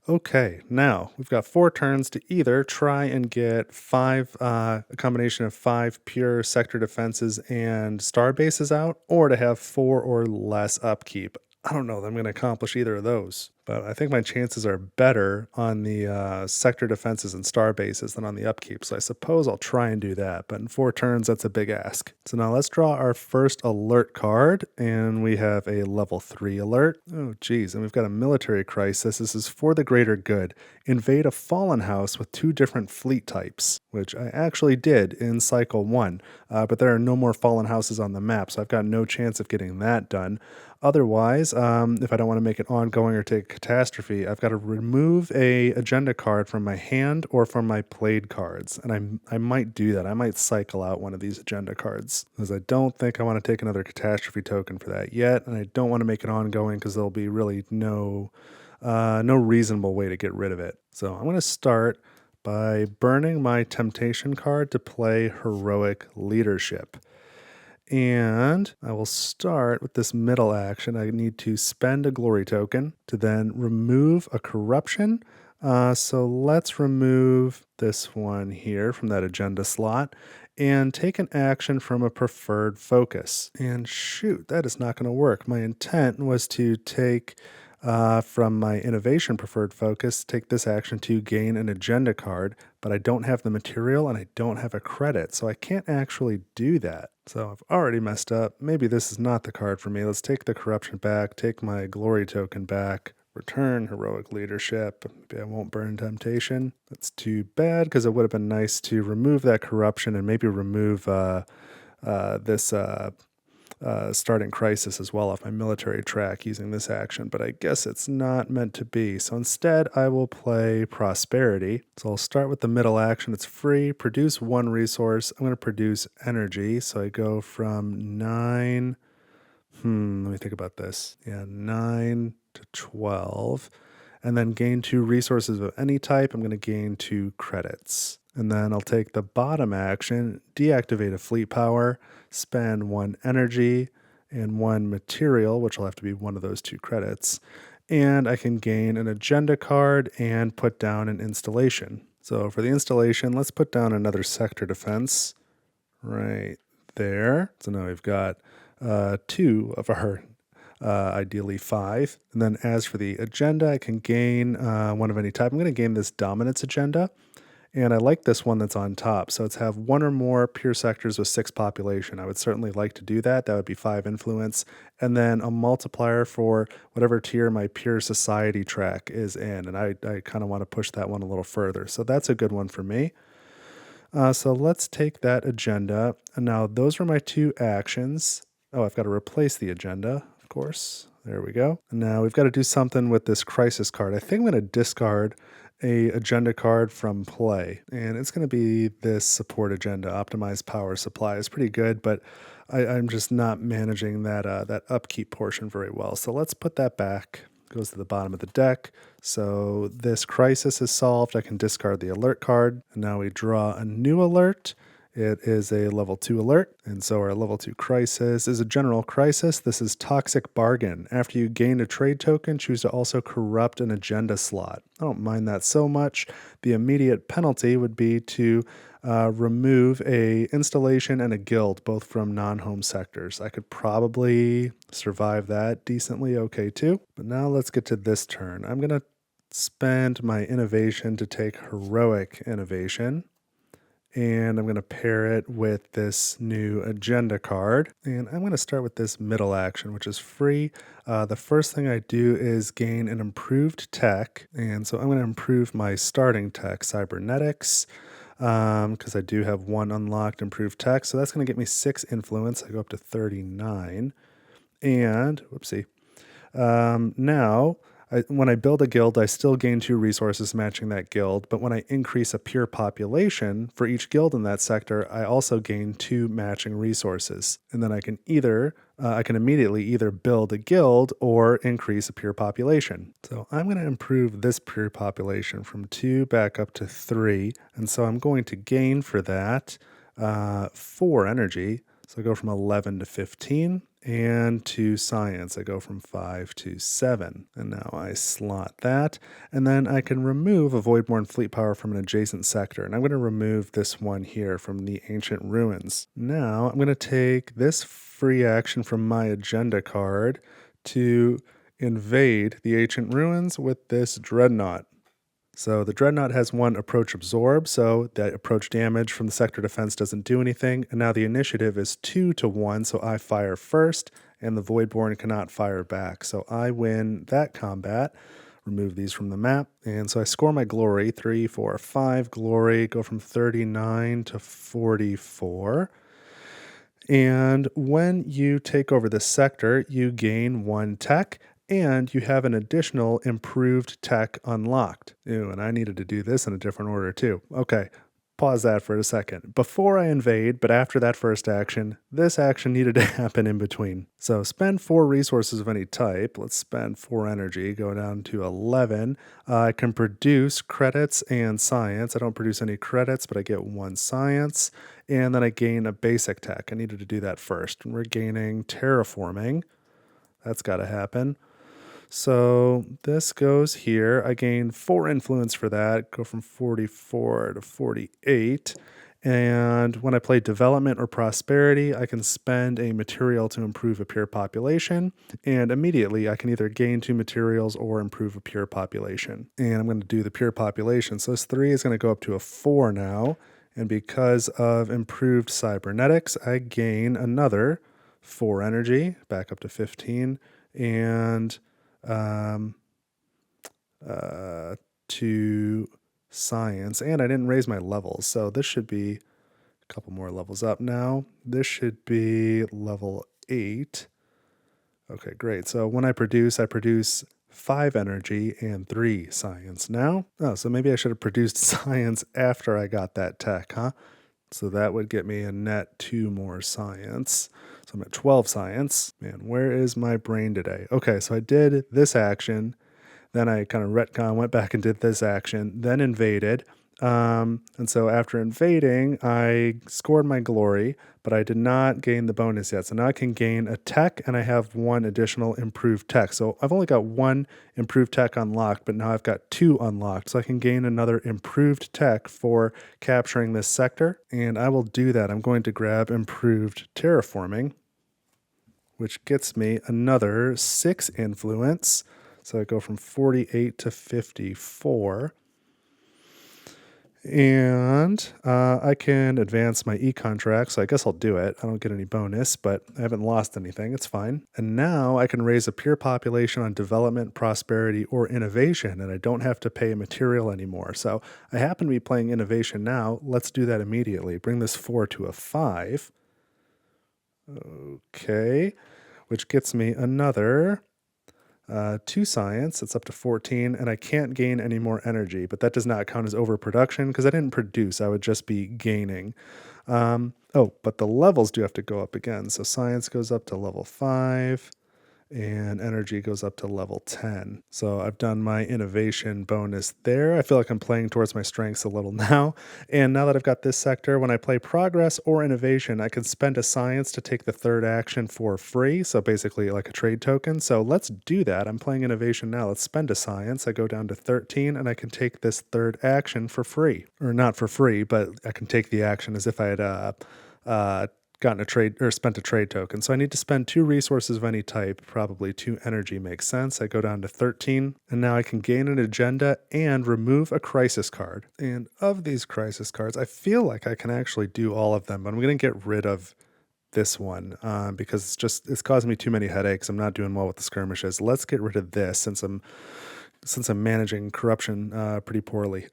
Okay, now we've got 4 turns to either try and get a combination of 5 pure sector defenses and star bases out, or to have 4 or less upkeep. I don't know that I'm going to accomplish either of those, but I think my chances are better on the sector defenses and star bases than on the upkeep, so I suppose I'll try and do that, but in 4 turns, that's a big ask. So now let's draw our first alert card, and we have a level 3 alert. Oh geez, and we've got a military crisis. This is for the greater good. Invade a fallen house with 2 different fleet types, which I actually did in cycle 1, but there are no more fallen houses on the map, so I've got no chance of getting that done. Otherwise, if I don't want to make it ongoing or take a catastrophe, I've got to remove a agenda card from my hand or from my played cards. And I might do that. I might cycle out one of these agenda cards because I don't think I want to take another catastrophe token for that yet. And I don't want to make it ongoing because there'll be really no reasonable way to get rid of it. So I'm going to start by burning my temptation card to play heroic leadership. And I will start with this middle action. I need to spend a glory token to then remove a corruption. So let's remove this one here from that agenda slot and take an action from a preferred focus. And shoot, that is not going to work. My intent was to take from my innovation preferred focus, take this action to gain an agenda card, but I don't have the material and I don't have a credit, so I can't actually do that. So I've already messed up. Maybe this is not the card for me. Let's take the corruption back, take my glory token back, return heroic leadership. Maybe I won't burn temptation. That's too bad because it would have been nice to remove that corruption and maybe remove this starting crisis as well off my military track using this action, but I guess it's not meant to be. So instead, I will play Prosperity. So I'll start with the middle action. It's free, produce one resource. I'm going to produce energy. So I go from 9, let me think about this. Yeah, 9 to 12. And then gain 2 resources of any type. I'm going to gain 2 credits. And then I'll take the bottom action, deactivate a fleet power, spend 1 energy and 1 material, which will have to be one of those 2 credits. And I can gain an agenda card and put down an installation. So for the installation, let's put down another sector defense right there. So now we've got 2 of our ideally 5. And then as for the agenda, I can gain one of any type. I'm going to gain this dominance agenda. And I like this one that's on top. So it's have 1 or more pure sectors with 6 population. I would certainly like to do that. That would be 5 influence. And then a multiplier for whatever tier my pure society track is in. And I kind of want to push that one a little further. So that's a good one for me. So let's take that agenda. And now those were my 2 actions. Oh, I've got to replace the agenda, of course. There we go. And now we've got to do something with this crisis card. I think I'm going to discard a agenda card from play, and it's going to be this support agenda. Optimized power supply is pretty good, but I'm just not managing that upkeep portion very well. So let's put that back. Goes to the bottom of the deck. So this crisis is solved. I can discard the alert card. And now we draw a new alert. It is a level 2 alert, and so our level 2 crisis is a general crisis. This is Toxic Bargain. After you gain a trade token, choose to also corrupt an agenda slot. I don't mind that so much. The immediate penalty would be to remove a installation and a guild, both from non-home sectors. I could probably survive that decently okay too. But now let's get to this turn. I'm going to spend my innovation to take heroic innovation. And I'm going to pair it with this new agenda card. And I'm going to start with this middle action, which is free. The first thing I do is gain an improved tech. And so I'm going to improve my starting tech, Cybernetics, because I do have 1 unlocked improved tech. So that's going to get me 6 influence. I go up to 39. And, whoopsie. Now, when I build a guild, I still gain 2 resources matching that guild, but when I increase a pure population for each guild in that sector, I also gain 2 matching resources. And then I can immediately either build a guild or increase a pure population. So I'm going to improve this pure population from 2 back up to 3, and so I'm going to gain for that 4 energy. So I go from 11 to 15. And to science, I go from 5 to 7. And now I slot that. And then I can remove a Voidborn Fleet Power from an adjacent sector. And I'm going to remove this one here from the Ancient Ruins. Now I'm going to take this free action from my agenda card to invade the Ancient Ruins with this Dreadnought. So the Dreadnought has 1 approach absorb, so that approach damage from the sector defense doesn't do anything. And now the initiative is 2 to 1, so I fire first, and the Voidborn cannot fire back. So I win that combat. Remove these from the map. And so I score my glory, 3, 4, 5 glory, go from 39 to 44. And when you take over this sector, you gain 1 tech, and you have an additional improved tech unlocked. Ew, and I needed to do this in a different order too. Okay, pause that for a second. Before I invade, but after that first action, this action needed to happen in between. So spend 4 resources of any type. Let's spend 4 energy, go down to 11. I can produce credits and science. I don't produce any credits, but I get 1 science. and then I gain a basic tech. I needed to do that first. And we're gaining terraforming. That's got to happen. So this goes here. I gain 4 influence for that, go from 44 to 48. And when I play development or prosperity, I can spend a material to improve a pure population. And immediately I can either gain 2 materials or improve a pure population. And I'm going to do the pure population. So this 3 is going to go up to a 4 now. And because of improved cybernetics, I gain another 4 energy, back up to 15. And 2 science, and I didn't raise my levels, so this should be a couple more levels up now. This should be level 8. Okay, great. So when I produce 5 energy and 3 science now. Oh, so maybe I should have produced science after I got that tech, huh? So that would get me a net 2 more science. So I'm at 12 science. Man, where is my brain today? Okay, so I did this action. Then I kind of retcon, went back and did this action, then invaded. And so after invading, I scored my glory, but I did not gain the bonus yet. So now I can gain a tech, and I have 1 additional improved tech. So I've only got 1 improved tech unlocked, but now I've got 2 unlocked. So I can gain another improved tech for capturing this sector. And I will do that. I'm going to grab improved terraforming, which gets me another 6 influence. So I go from 48 to 54. And I can advance my e-contract, so I guess I'll do it. I don't get any bonus, but I haven't lost anything. It's fine. And now I can raise a pure population on development, prosperity, or innovation, and I don't have to pay material anymore. So I happen to be playing innovation now. Let's do that immediately. Bring this 4 to a 5. Okay, which gets me another 2 science. It's up to 14, and I can't gain any more energy, but that does not count as overproduction because I didn't produce. I would just be gaining. But the levels do have to go up again. So science goes up to level 5. And energy goes up to level 10. So I've done my innovation bonus there. I feel like I'm playing towards my strengths a little now. And now that I've got this sector, when I play progress or innovation, I can spend a science to take the 3rd action for free. So basically like a trade token. So let's do that. I'm playing innovation now. Let's spend a science. I go down to 13 and I can take this 3rd action for free. Or not for free, but I can take the action as if I had gotten a trade or spent a trade token. So I need to spend 2 resources of any type, probably 2 energy makes sense. I go down to 13, and now I can gain an agenda and remove a crisis card. And of these crisis cards, I feel like I can actually do all of them, but I'm going to get rid of this one because it's causing me too many headaches. I'm not doing well with the skirmishes. Let's get rid of this since I'm managing corruption pretty poorly.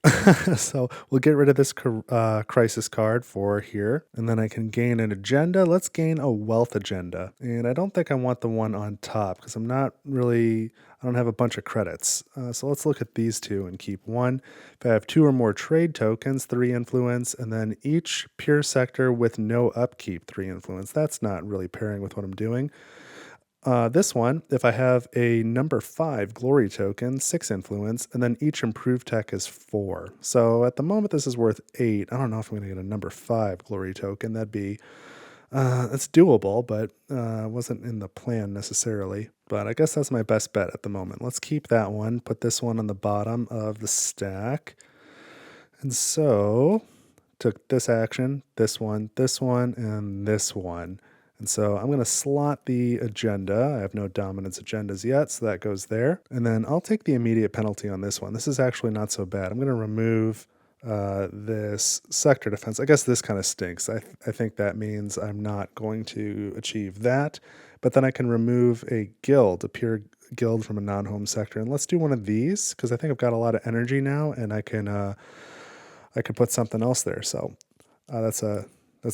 So we'll get rid of this crisis card for here, and then I can gain an agenda. Let's gain a wealth agenda. And I don't think I want the one on top because I don't have a bunch of credits. So let's look at these 2 and keep 1. If I have 2 or more trade tokens, 3 influence, and then each pure sector with no upkeep, 3 influence. That's not really pairing with what I'm doing. This one, if I have a number 5 glory token, 6 influence, and then each improved tech is 4. So at the moment, this is worth 8. I don't know if I'm going to get a number 5 glory token. That'd be, that's doable, but wasn't in the plan necessarily. But I guess that's my best bet at the moment. Let's keep that one, put this one on the bottom of the stack. And so, took this action, this one, and this one. And so I'm going to slot the agenda. I have no dominance agendas yet, so that goes there. And then I'll take the immediate penalty on this one. This is actually not so bad. I'm going to remove this sector defense. I guess this kind of stinks. I think that means I'm not going to achieve that. But then I can remove a guild, a pure guild from a non-home sector. And let's do one of these, because I think I've got a lot of energy now, and I can put something else there. So that's a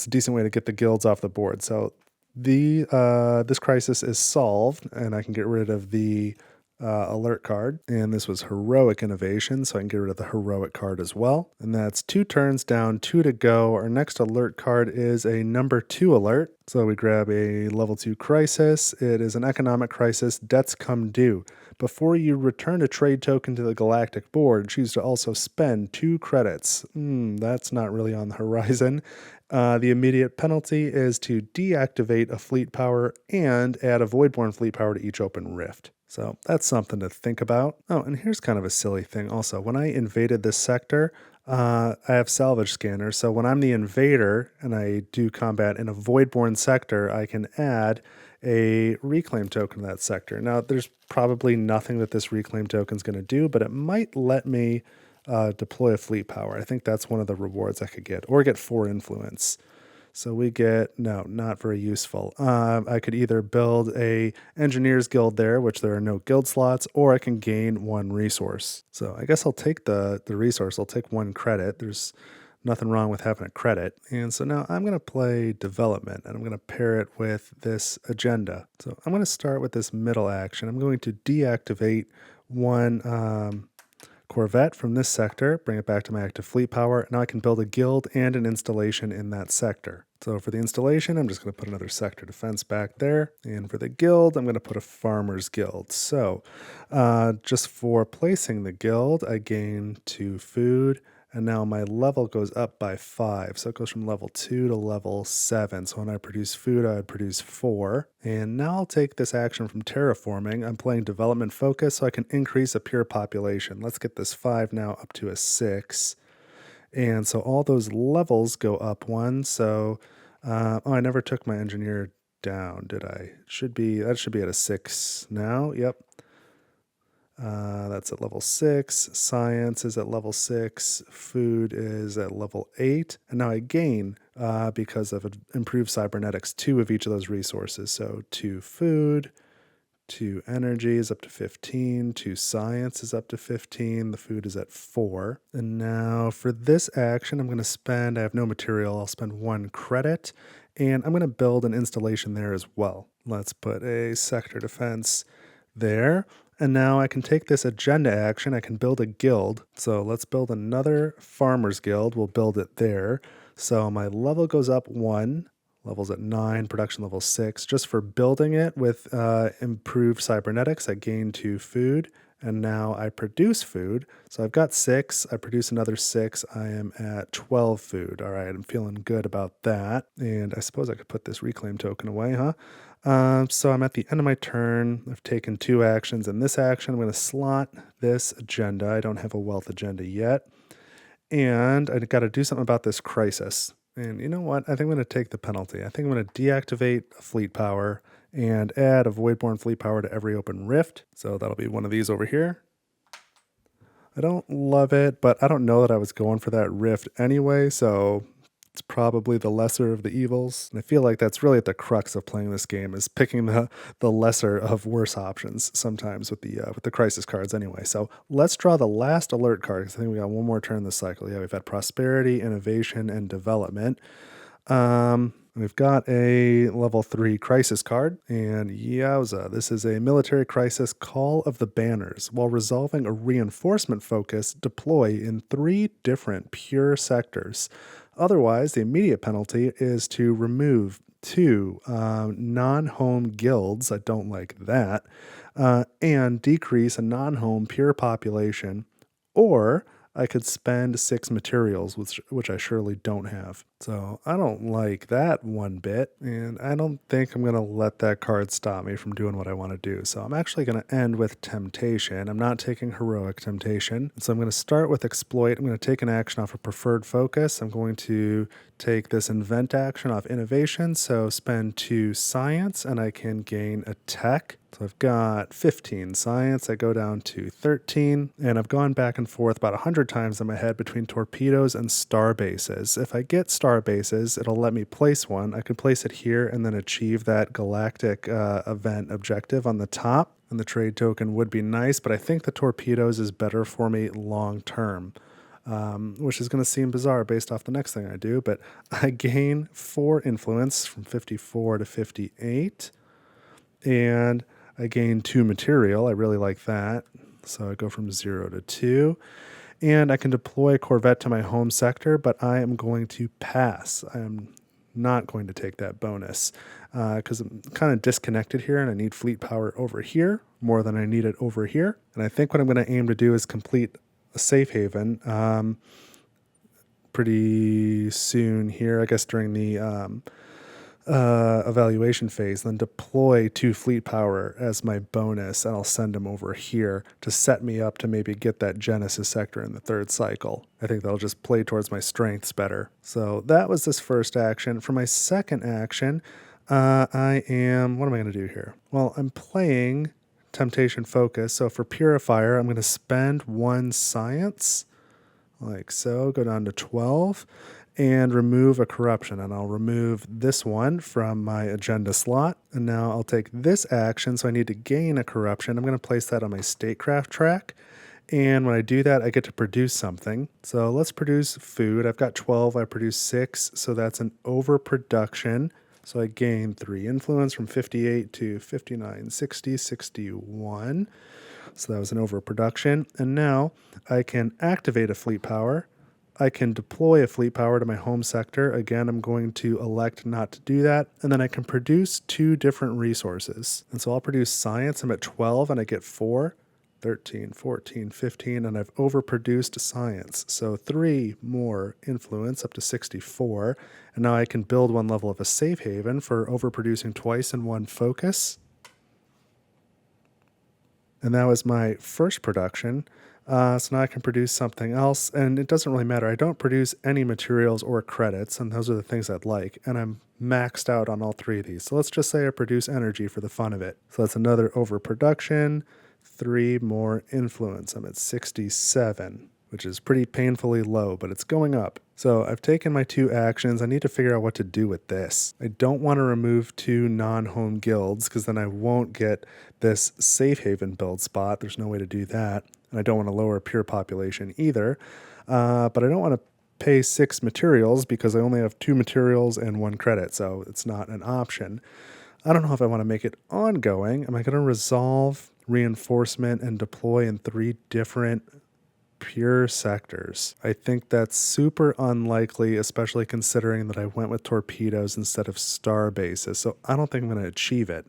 decent way to get the guilds off the board. So this crisis is solved, and I can get rid of the alert card. And this was heroic innovation, so I can get rid of the heroic card as well. And that's 2 turns down, 2 to go. Our next alert card is a number 2 alert. So we grab a level 2 crisis. It is an economic crisis. Debts come due. Before you return a trade token to the Galactic board, choose to also spend 2 credits. That's not really on the horizon. The immediate penalty is to deactivate a fleet power and add a Voidborn fleet power to each open rift. So that's something to think about. Oh, and here's kind of a silly thing also. When I invaded this sector, I have salvage scanners. So when I'm the invader and I do combat in a Voidborn sector, I can add a reclaim token to that sector. Now, there's probably nothing that this reclaim token is going to do, but it might let me deploy a fleet power. I think that's one of the rewards I could get, or get 4 influence. So we get, no, not very useful. I could either build a engineer's guild there, which there are no guild slots, or I can gain 1 resource. So I guess I'll take the resource. I'll take 1 credit. There's nothing wrong with having a credit. And so now I'm going to play development, and I'm going to pair it with this agenda. So I'm going to start with this middle action. I'm going to deactivate 1 Corvette from this sector, bring it back to my active fleet power. Now I can build a guild and an installation in that sector. So for the installation, I'm just going to put another sector defense back there. And for the guild, I'm going to put a farmer's guild. So just for placing the guild, I gain 2 food. And now my level goes up by 5. So it goes from level 2 to level 7. So when I produce food, I would produce 4. And now I'll take this action from terraforming. I'm playing development focus, so I can increase a pure population. Let's get this 5 now up to a 6. And so all those levels go up 1. So, oh, I never took my engineer down, did I? That should be at a 6 now. Yep. That's at level 6. Science is at level 6. Food is at level 8. And now I gain, because of improved cybernetics, 2 of each of those resources. So 2 food, 2 energy is up to 15, 2 science is up to 15. The food is at 4. And now for this action, I'm going to spend, I have no material, I'll spend 1 credit. And I'm going to build an installation there as well. Let's put a sector defense there. And now I can take this agenda action, I can build a guild. So let's build another farmer's guild, we'll build it there. So my level goes up 1, level's at 9, production level 6. Just for building it with improved cybernetics, I gain 2 food. And now I produce food. So I've got 6, I produce another 6, I am at 12 food. All right, I'm feeling good about that. And I suppose I could put this reclaim token away, huh? So I'm at the end of my turn. I've taken 2 actions. In this action, I'm going to slot this agenda. I don't have a wealth agenda yet. And I got to do something about this crisis. And you know what? I think I'm going to take the penalty. I think I'm going to deactivate a fleet power and add a Voidborn fleet power to every open rift. So that'll be one of these over here. I don't love it, but I don't know that I was going for that rift anyway, so it's probably the lesser of the evils. And I feel like that's really at the crux of playing this game, is picking the lesser of worse options sometimes with the crisis cards anyway. So let's draw the last alert card, because I think we got one more turn this cycle. Yeah, we've had prosperity, innovation, and development. We've got a level 3 crisis card, and yowza, this is a military crisis, Call of the Banners. While resolving a reinforcement focus, deploy in 3 different pure sectors. Otherwise, the immediate penalty is to remove 2 non-home guilds, I don't like that, and decrease a non-home pure population, or I could spend 6 materials, which I surely don't have. So I don't like that one bit, and I don't think I'm going to let that card stop me from doing what I want to do. So I'm actually going to end with Temptation. I'm not taking Heroic Temptation. So I'm going to start with Exploit. I'm going to take an action off of Preferred Focus. I'm going to take this Invent action off Innovation, so spend 2 Science, and I can gain a Tech. So I've got 15 science, I go down to 13, and I've gone back and forth about 100 times in my head between torpedoes and star bases. If I get star bases, it'll let me place one. I could place it here and then achieve that Galactic event objective on the top, and the trade token would be nice, but I think the torpedoes is better for me long term. Which is going to seem bizarre based off the next thing I do, but I gain 4 influence from 54 to 58, and I gain 2 material. I really like that. So I go from 0 to 2. And I can deploy Corvette to my home sector, but I am going to pass. I am not going to take that bonus because I'm kind of disconnected here, and I need fleet power over here more than I need it over here. And I think what I'm going to aim to do is complete a safe haven, pretty soon here, I guess during the evaluation phase, then deploy 2 fleet power as my bonus, and I'll send them over here to set me up to maybe get that Genesis sector in the 3rd cycle. I think that'll just play towards my strengths better. So that was this first action. For my second action, what am I going to do here? Well, I'm playing Temptation Focus. So for Purifier, I'm going to spend 1 science, like so, go down to 12, and remove a corruption. And I'll remove this one from my agenda slot. And now I'll take this action, so I need to gain a corruption. I'm going to place that on my statecraft track. And when I do that, I get to produce something. So let's produce food. I've got 12, I produce 6, so that's an overproduction. So I gain 3 influence from 58 to 59, 60, 61. So that was an overproduction. And now I can activate a fleet power. I can deploy a fleet power to my home sector. Again, I'm going to elect not to do that. And then I can produce 2 different resources. And so I'll produce science. I'm at 12 and I get 4, 13, 14, 15, and I've overproduced science. So 3 more influence up to 64. And now I can build 1 level of a safe haven for overproducing twice in 1 focus. And that was my first production. So now I can produce something else, and it doesn't really matter. I don't produce any materials or credits, and those are the things I'd like. And I'm maxed out on all 3 of these. So let's just say I produce energy for the fun of it. So that's another overproduction, 3 more influence. I'm at 67, which is pretty painfully low, but it's going up. So I've taken my 2 actions. I need to figure out what to do with this. I don't want to remove 2 non-home guilds, because then I won't get this safe haven build spot. There's no way to do that. And I don't want to lower pure population either. But I don't want to pay 6 materials because I only have 2 materials and 1 credit, so it's not an option. I don't know if I want to make it ongoing. Am I going to resolve reinforcement and deploy in 3 different pure sectors? I think that's super unlikely, especially considering that I went with torpedoes instead of star bases. So I don't think I'm going to achieve it.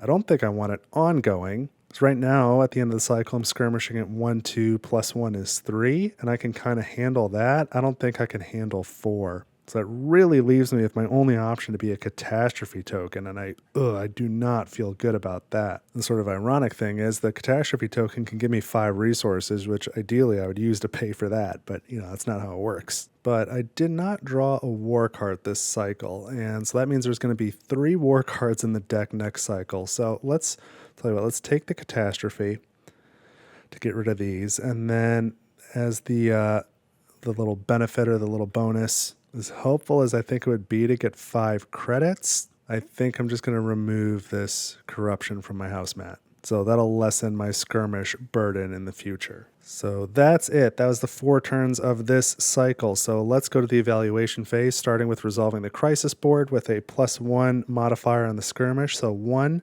I don't think I want it ongoing. So right now, at the end of the cycle, I'm skirmishing at 1, 2, plus 1 is 3, and I can kind of handle that. I don't think I can handle 4. So that really leaves me with my only option to be a catastrophe token, and I do not feel good about that. The sort of ironic thing is the catastrophe token can give me 5 resources, which ideally I would use to pay for that, but that's not how it works. But I did not draw a war card this cycle, and so that means there's going to be 3 war cards in the deck next cycle. So let's take the catastrophe to get rid of these, and then as the little benefit or the little bonus, as helpful as I think it would be to get 5 credits, I think I'm just going to remove this corruption from my house mat. So that'll lessen my skirmish burden in the future. So that's it. That was the 4 turns of this cycle. So let's go to the evaluation phase, starting with resolving the crisis board with a +1 modifier on the skirmish. So 1,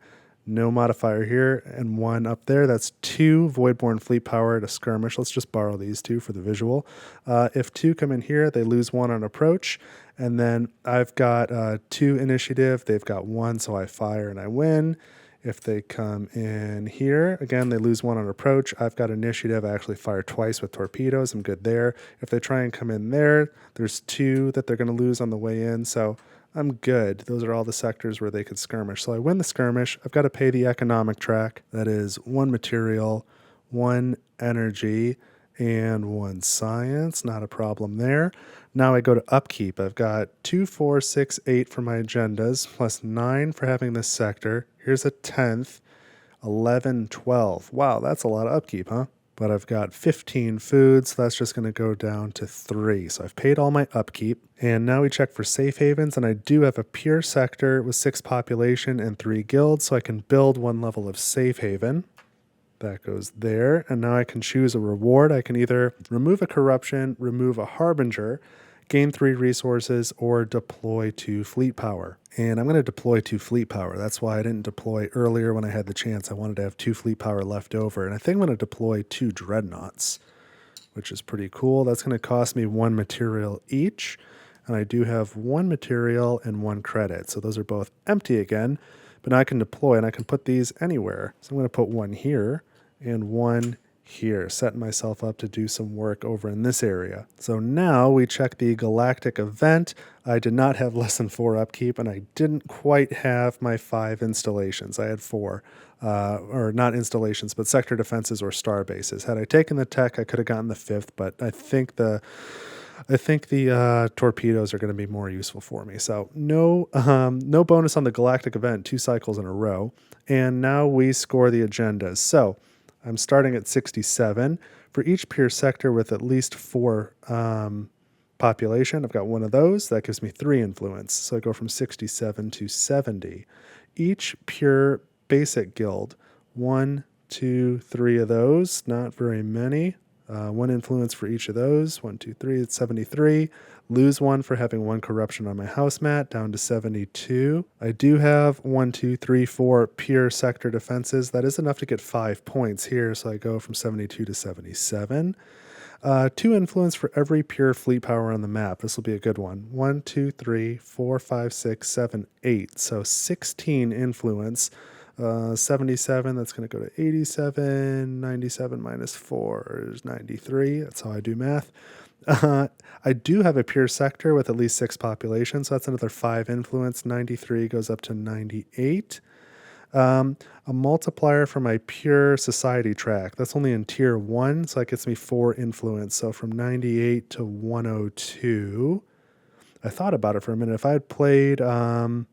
no modifier here, and 1 up there. That's 2 Voidborn Fleet Power to skirmish. Let's just borrow these 2 for the visual. If 2 come in here, they lose 1 on approach. And then I've got 2 initiative. They've got 1, so I fire and I win. If they come in here, again, they lose 1 on approach. I've got initiative. I actually fire twice with torpedoes. I'm good there. If they try and come in there, there's 2 that they're going to lose on the way in. So I'm good. Those are all the sectors where they could skirmish. So I win the skirmish. I've got to pay the economic track. That is 1 material, 1 energy, and 1 science. Not a problem there. Now I go to upkeep. I've got 2, 4, 6, 8 for my agendas, plus 9 for having this sector. Here's a 10th, 11, 12. Wow, that's a lot of upkeep, huh? But I've got 15 foods, so that's just going to go down to 3. So I've paid all my upkeep. And now we check for safe havens, and I do have a pure sector with 6 population and 3 guilds, so I can build 1 level of safe haven. That goes there. And now I can choose a reward. I can either remove a corruption, remove a harbinger, gain 3 resources, or deploy 2 fleet power. And I'm going to deploy 2 fleet power. That's why I didn't deploy earlier when I had the chance. I wanted to have 2 fleet power left over. And I think I'm going to deploy 2 dreadnoughts, which is pretty cool. That's going to cost me 1 material each. And I do have 1 material and 1 credit. So those are both empty again. But now I can deploy, and I can put these anywhere. So I'm going to put 1 here and 1 here, setting myself up to do some work over in this area. So now we check the Galactic event. I did not have less than 4 upkeep, and I didn't quite have my 5 installations. I had 4, or not installations, but sector defenses or star bases. Had I taken the tech, I could have gotten the 5th, but I think the torpedoes are going to be more useful for me. So no bonus on the Galactic event 2 cycles in a row. And now we score the agendas. So I'm starting at 67. For each pure sector with at least 4 population, I've got one of those. That gives me 3 influence. So I go from 67 to 70. Each pure basic guild, 1, 2, 3 of those, not very many. 1 influence for each of those. 1, 2, 3, it's 73. Lose 1 for having 1 corruption on my house mat, down to 72. I do have 1, 2, 3, 4 pure sector defenses. That is enough to get 5 points here, so I go from 72 to 77. 2 influence for every pure fleet power on the map. This will be a good one. 1, 2, 3, 4, 5, 6, 7, 8. So 16 influence. 77, that's going to go to 87. 97 minus 4 is 93. That's how I do math. I do have a pure sector with at least 6 population, so that's another 5 influence. 93 goes up to 98. A multiplier for my pure society track. That's only in tier 1, so that gets me 4 influence. So from 98 to 102. I thought about it for a minute. If I had played... on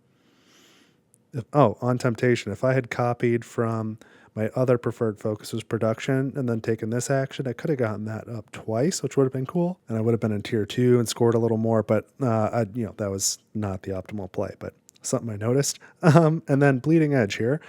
Temptation, if I had copied from my other preferred focus was production and then taken this action, I could have gotten that up twice, which would have been cool. And I would have been in tier 2 and scored a little more, but that was not the optimal play, but something I noticed. And then Bleeding Edge here.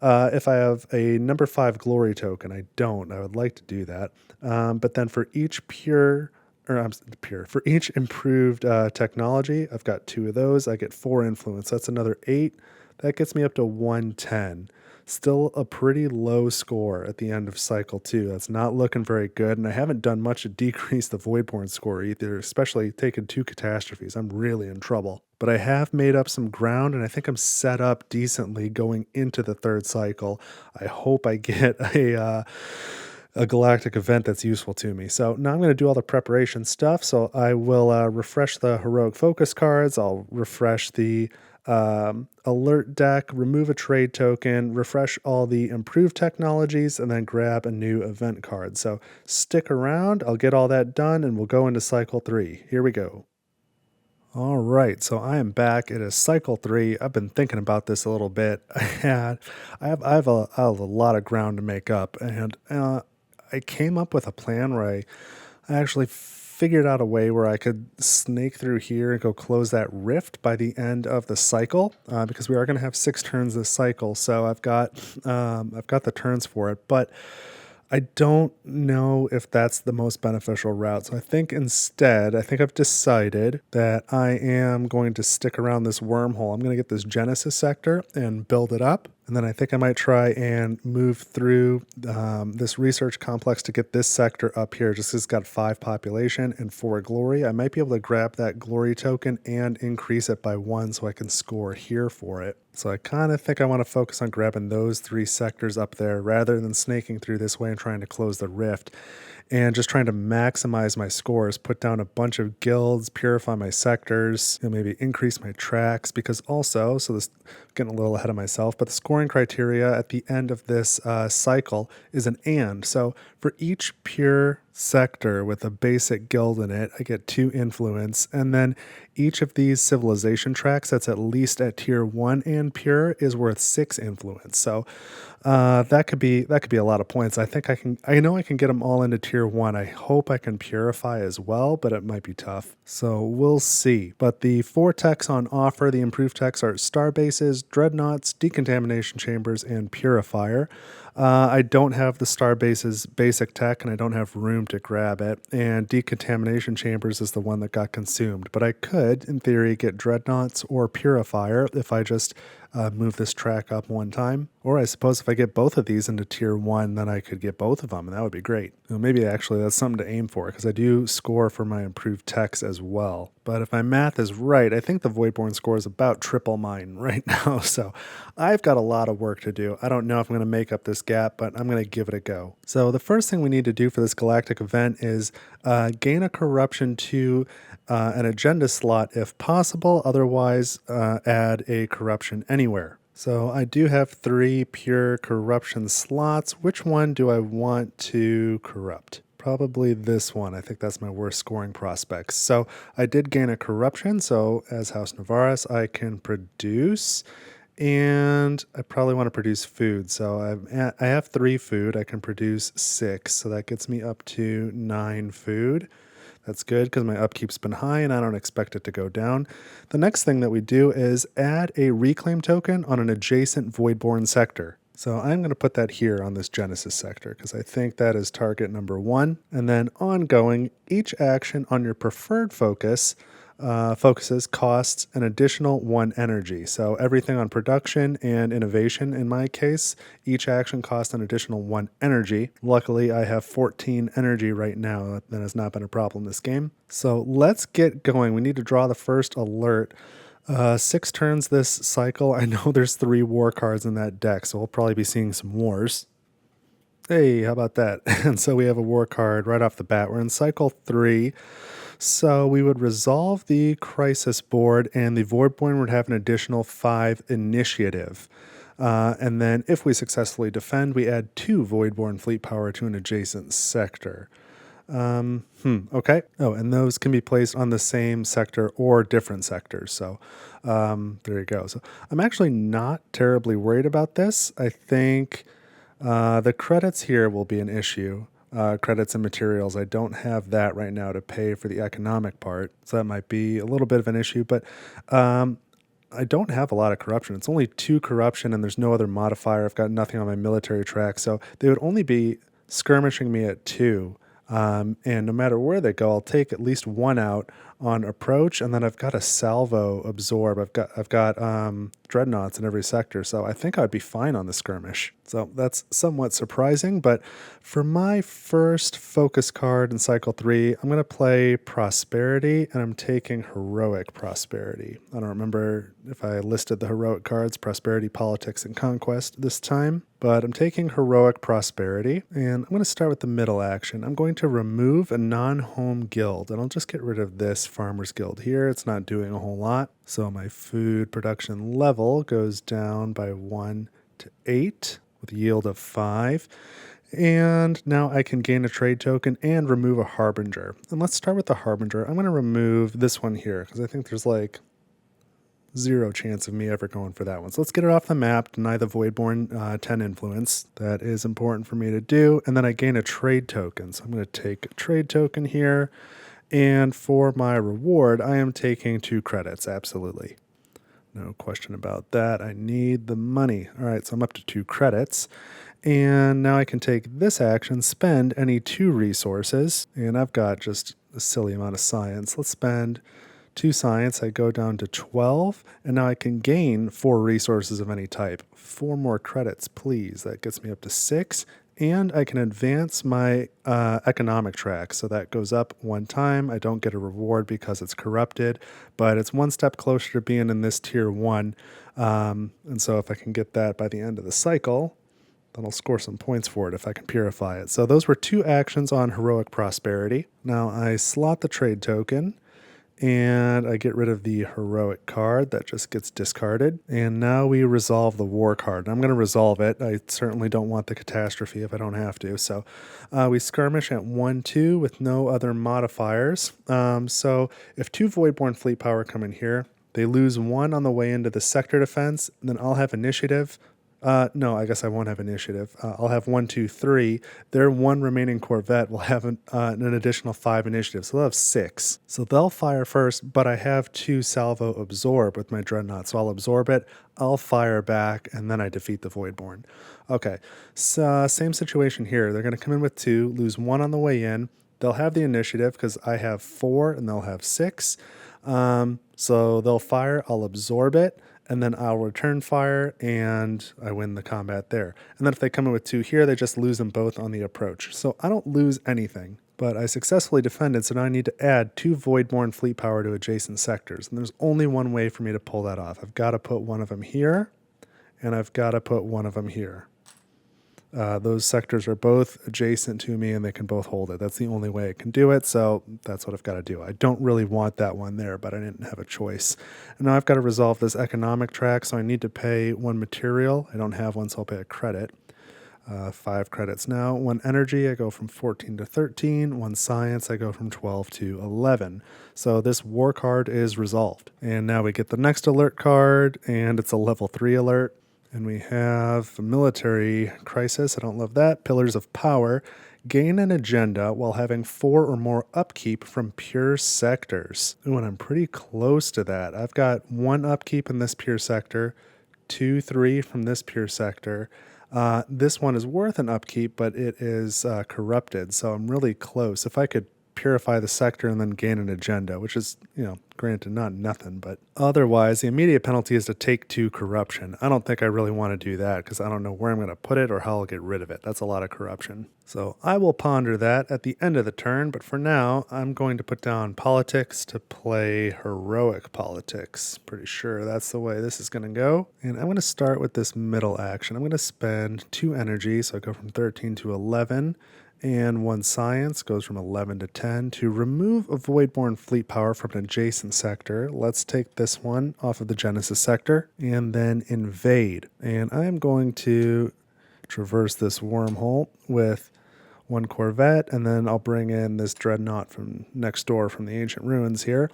If I have a number 5 glory token, I don't. I would like to do that. But then for each for each improved technology, I've got 2 of those. I get 4 influence. That's another 8. That gets me up to 110. Still a pretty low score at the end of cycle 2. That's not looking very good, and I haven't done much to decrease the Voidborn score either, especially taking 2 catastrophes. I'm really in trouble. But I have made up some ground, and I think I'm set up decently going into the 3rd cycle. I hope I get a Galactic event that's useful to me. So now I'm going to do all the preparation stuff. So I will refresh the heroic focus cards. I'll refresh the alert deck, remove a trade token, refresh all the improved technologies, and then grab a new event card. So stick around. I'll get all that done, and we'll go into cycle 3. Here we go. All right, so I am back. It is cycle 3. I've been thinking about this a little bit. I have a lot of ground to make up, and I came up with a plan where I actually figured out a way where I could snake through here and go close that rift by the end of the cycle, because we are going to have 6 turns this cycle. So I've got the turns for it, but I don't know if that's the most beneficial route. So I think I've decided that I am going to stick around this wormhole. I'm going to get this Genesis sector and build it up. And then I think I might try and move through this research complex to get this sector up here, just 'cause it's got 5 population and 4 glory. I might be able to grab that glory token and increase it by 1 so I can score here for it. So I kind of think I want to focus on grabbing those 3 sectors up there rather than snaking through this way and trying to close the rift. And just trying to maximize my scores, put down a bunch of guilds, purify my sectors, and maybe increase my tracks, because also, so this getting a little ahead of myself, but the scoring criteria at the end of this cycle is an and. So for each pure sector with a basic guild in it, I get 2 influence, and then each of these civilization tracks that's at least at tier 1 and pure is worth 6 influence. So that could be a lot of points. I know I can get them all into tier 1. I hope I can purify as well, but it might be tough. So we'll see. But the 4 techs on offer, the improved techs, are star bases, dreadnoughts, decontamination chambers, and purifier. I don't have the star bases basic tech, and I don't have room to grab it. And decontamination chambers is the one that got consumed. But I could, in theory, get dreadnoughts or purifier if I just move this track up one time. Or I suppose if I get both of these into tier 1, then I could get both of them, and that would be great. Well, maybe actually that's something to aim for, because I do score for my improved techs as well. But if my math is right, I think the Voidborn score is about triple mine right now, so I've got a lot of work to do. I don't know if I'm going to make up this gap, but I'm going to give it a go. So the first thing we need to do for this Galactic event is gain a corruption to an agenda slot if possible, otherwise add a corruption anywhere. So I do have 3 pure corruption slots. Which one do I want to corrupt? Probably this one. I think that's my worst scoring prospects. So I did gain a corruption, so as House Novaris I can produce, and I probably want to produce food. So I have 3 food. I can produce 6, so that gets me up to 9 food. That's good because my upkeep's been high and I don't expect it to go down. The next thing that we do is add a reclaim token on an adjacent Voidborn sector. So I'm going to put that here on this Genesis sector because I think that is target number 1. And then ongoing, each action on your preferred focuses costs an additional 1 energy. So everything on production and innovation, in my case, each action costs an additional 1 energy. Luckily, I have 14 energy right now. That has not been a problem this game. So let's get going. We need to draw the first alert. 6 turns this cycle. I know there's 3 war cards in that deck, so we'll probably be seeing some wars. Hey, how about that? And so we have a war card right off the bat. We're in cycle 3. So we would resolve the crisis board, and the Voidborn would have an additional 5 initiative. And then if we successfully defend, we add 2 Voidborn fleet power to an adjacent sector. Okay. Oh, and those can be placed on the same sector or different sectors. So there you go. So I'm actually not terribly worried about this. I think the credits here will be an issue. Credits and materials. I don't have that right now to pay for the economic part, so that might be a little bit of an issue, but I don't have a lot of corruption. It's only 2 corruption and there's no other modifier. I've got nothing on my military track, so they would only be skirmishing me at 2. And no matter where they go, I'll take at least 1 out on approach, and then I've got a salvo absorb. I've got dreadnoughts in every sector, so I think I'd be fine on the skirmish. So that's somewhat surprising, but for my first focus card in cycle 3, I'm going to play Prosperity, and I'm taking Heroic Prosperity. I don't remember if I listed the heroic cards, Prosperity, Politics, and Conquest this time, but I'm taking Heroic Prosperity, and I'm going to start with the middle action. I'm going to remove a non-home guild, and I'll just get rid of this Farmer's Guild here. It's not doing a whole lot. So my food production level goes down by 1 to 8 with a yield of 5. And now I can gain a trade token and remove a Harbinger. And let's start with the Harbinger. I'm going to remove this one here because I think there's like 0 chance of me ever going for that one. So let's get it off the map, deny the Voidborn 10 influence. That is important for me to do. And then I gain a trade token. So I'm going to take a trade token here. And for my reward, I am taking 2 credits, absolutely. No question about that. I need the money. All right, so I'm up to 2 credits. And now I can take this action, spend any 2 resources. And I've got just a silly amount of science. Let's spend 2 science. I go down to 12. And now I can gain 4 resources of any type. 4 more credits, please. That gets me up to 6. And I can advance my economic track. So that goes up 1 time. I don't get a reward because it's corrupted, but it's 1 step closer to being in this tier 1. And so if I can get that by the end of the cycle, then I'll score some points for it if I can purify it. So those were 2 actions on Heroic Prosperity. Now I slot the trade token, and I get rid of the heroic card. That just gets discarded. And now we resolve the war card. I'm going to resolve it. I certainly don't want the catastrophe if I don't have to. So we skirmish at 1-2 with no other modifiers. So if 2 Voidborn fleet power come in here, they lose 1 on the way into the sector defense, and then I'll have initiative. No, I guess I won't have initiative. I'll have 1, 2, 3. Their 1 remaining Corvette will have an additional 5 initiative, so they'll have 6. So they'll fire first, but I have 2 salvo absorb with my Dreadnought, so I'll absorb it, I'll fire back, and then I defeat the Voidborn. Okay, so same situation here. They're going to come in with 2, lose 1 on the way in. They'll have the initiative because I have 4 and they'll have 6. So they'll fire, I'll absorb it, and then I'll return fire, and I win the combat there. And then if they come in with 2 here, they just lose them both on the approach. So I don't lose anything, but I successfully defended, so now I need to add 2 Voidborn fleet power to adjacent sectors. And there's only one way for me to pull that off. I've got to put one of them here, and I've got to put one of them here. Those sectors are both adjacent to me and they can both hold it. That's the only way I can do it, so that's what I've got to do. I don't really want that one there, but I didn't have a choice. And now I've got to resolve this economic track, so I need to pay 1 material. I don't have one, so I'll pay a credit. 5 credits now. 1 energy, I go from 14 to 13. 1 science, I go from 12 to 11. So this war card is resolved. And now we get the next alert card, and it's a level 3 alert. And we have a military crisis. I don't love that. Pillars of power. Gain an agenda while having 4 or more upkeep from pure sectors. Ooh, and I'm pretty close to that. I've got 1 upkeep in this pure sector, 2, 3 from this pure sector. This one is worth an upkeep, but it is corrupted, so I'm really close. If I could purify the sector and then gain an agenda, which is, granted not nothing, but otherwise the immediate penalty is to take 2 corruption. I don't think I really want to do that because I don't know where I'm going to put it or how I'll get rid of it. That's a lot of corruption. So I will ponder that at the end of the turn, but for now I'm going to put down politics to play heroic politics. Pretty sure that's the way this is going to go. And I'm going to start with this middle action. I'm going to spend 2 energy, so I go from 13 to 11. And 1 science goes from 11 to 10 to remove a Voidborn fleet power from an adjacent sector. Let's take this one off of the Genesis sector and then invade. And I'm going to traverse this wormhole with 1 Corvette, and then I'll bring in this Dreadnought from next door from the ancient ruins here.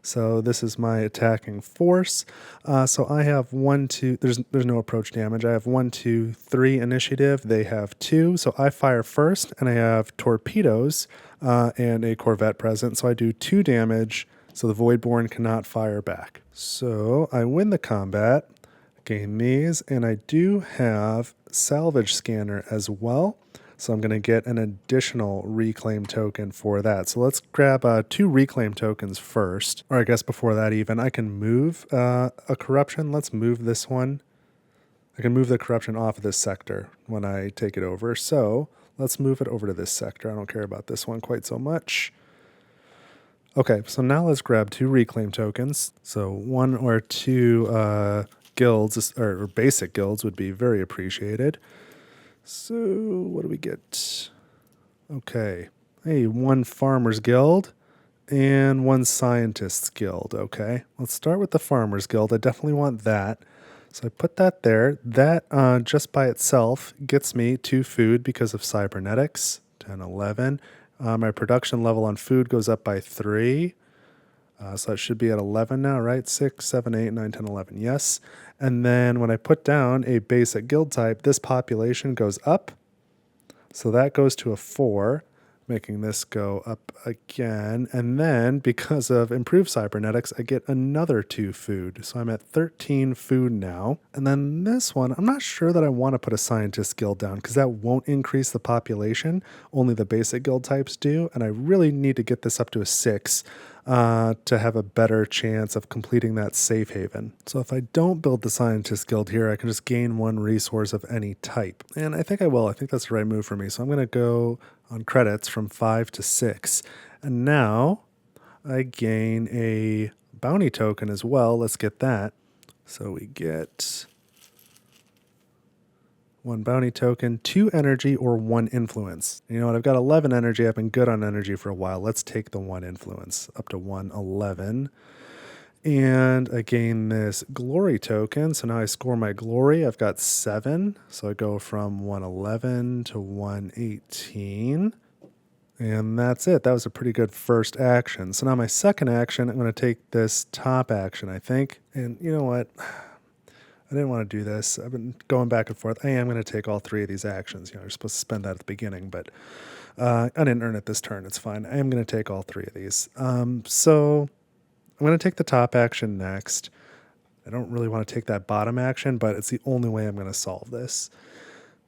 So this is my attacking force. So I have 1, 2, there's no approach damage. I have 1, 2, 3 initiative. They have 2. So I fire first, and I have torpedoes and a Corvette present. So I do 2 damage, so the Voidborn cannot fire back. So I win the combat, gain these, and I do have salvage scanner as well. So I'm going to get an additional reclaim token for that. So let's grab 2 reclaim tokens first. Or I guess before that even, I can move a corruption. Let's move this one. I can move the corruption off of this sector when I take it over. So let's move it over to this sector. I don't care about this one quite so much. Okay, so now let's grab 2 reclaim tokens. So 1 or 2 guilds, or basic guilds would be very appreciated. So what do we get? Okay. Hey, 1 Farmers Guild and 1 Scientists Guild. Okay. Let's start with the Farmers Guild. I definitely want that. So I put that there. That just by itself gets me 2 food because of Cybernetics. 10, 11. My production level on food goes up by 3. So it should be at 11 now, right? 6, 7, 8, 9, 10, 11. Yes. And then when I put down a basic guild type, this population goes up. So that goes to a 4, making this go up again. And then because of improved cybernetics, I get another 2 food. So I'm at 13 food now. And then this one, I'm not sure that I want to put a scientist guild down because that won't increase the population. Only the basic guild types do. And I really need to get this up to a 6. To have a better chance of completing that safe haven. So if I don't build the Scientist Guild here, I can just gain 1 resource of any type. And I think I will. I think that's the right move for me. So I'm going to go on credits from 5 to 6. And now I gain a bounty token as well. Let's get that. So we get 1 bounty token, 2 energy, or 1 influence. You know what? I've got 11 energy. I've been good on energy for a while. Let's take the 1 influence up to 111. And I gain this glory token. So now I score my glory. I've got 7. So I go from 111 to 118. And that's it. That was a pretty good first action. So now my second action, I'm going to take this top action, I think. And you know what? I didn't want to do this. I've been going back and forth. I am going to take all 3 of these actions. You're supposed to spend that at the beginning, but I didn't earn it this turn. It's fine. I am going to take all 3 of these. So I'm going to take the top action next. I don't really want to take that bottom action, but it's the only way I'm going to solve this.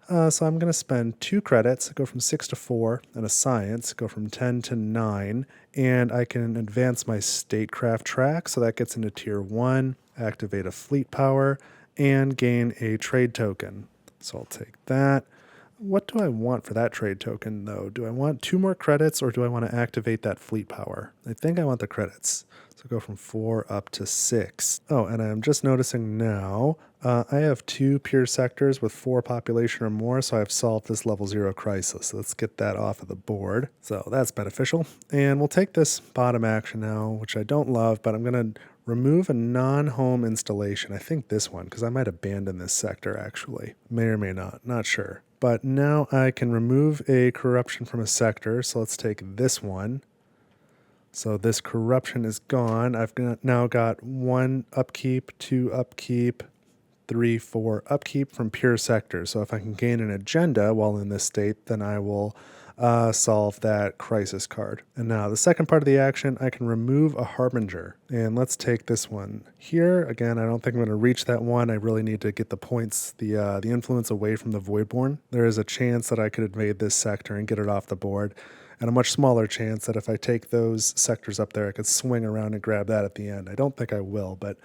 So I'm going to spend 2 credits, go from 6 to 4, and a science, go from 10 to 9, and I can advance my statecraft track, so that gets into tier 1, activate a fleet power, and gain a trade token. So I'll take that. What do I want for that trade token, though? Do I want 2 more credits, or do I want to activate that fleet power? I think I want the credits. So go from 4 up to 6. Oh, and I'm just noticing now, I have 2 pure sectors with 4 population or more, so I've solved this level 0 crisis. So let's get that off of the board. So that's beneficial. And we'll take this bottom action now, which I don't love, but I'm going to remove a non-home installation. I think this one, because I might abandon this sector actually. May or may not sure. But now I can remove a corruption from a sector, so let's take this one. So this corruption is gone. I've now got 1 upkeep, 2 upkeep, 3, 4 upkeep from pure sectors. So if I can gain an agenda while in this state, then I will solve that crisis card. And now the second part of the action, I can remove a harbinger. And let's take this one here. Again, I don't think I'm going to reach that one. I really need to get the points, the influence away from the Voidborn. There is a chance that I could invade this sector and get it off the board, and a much smaller chance that if I take those sectors up there, I could swing around and grab that at the end. I don't think I will, but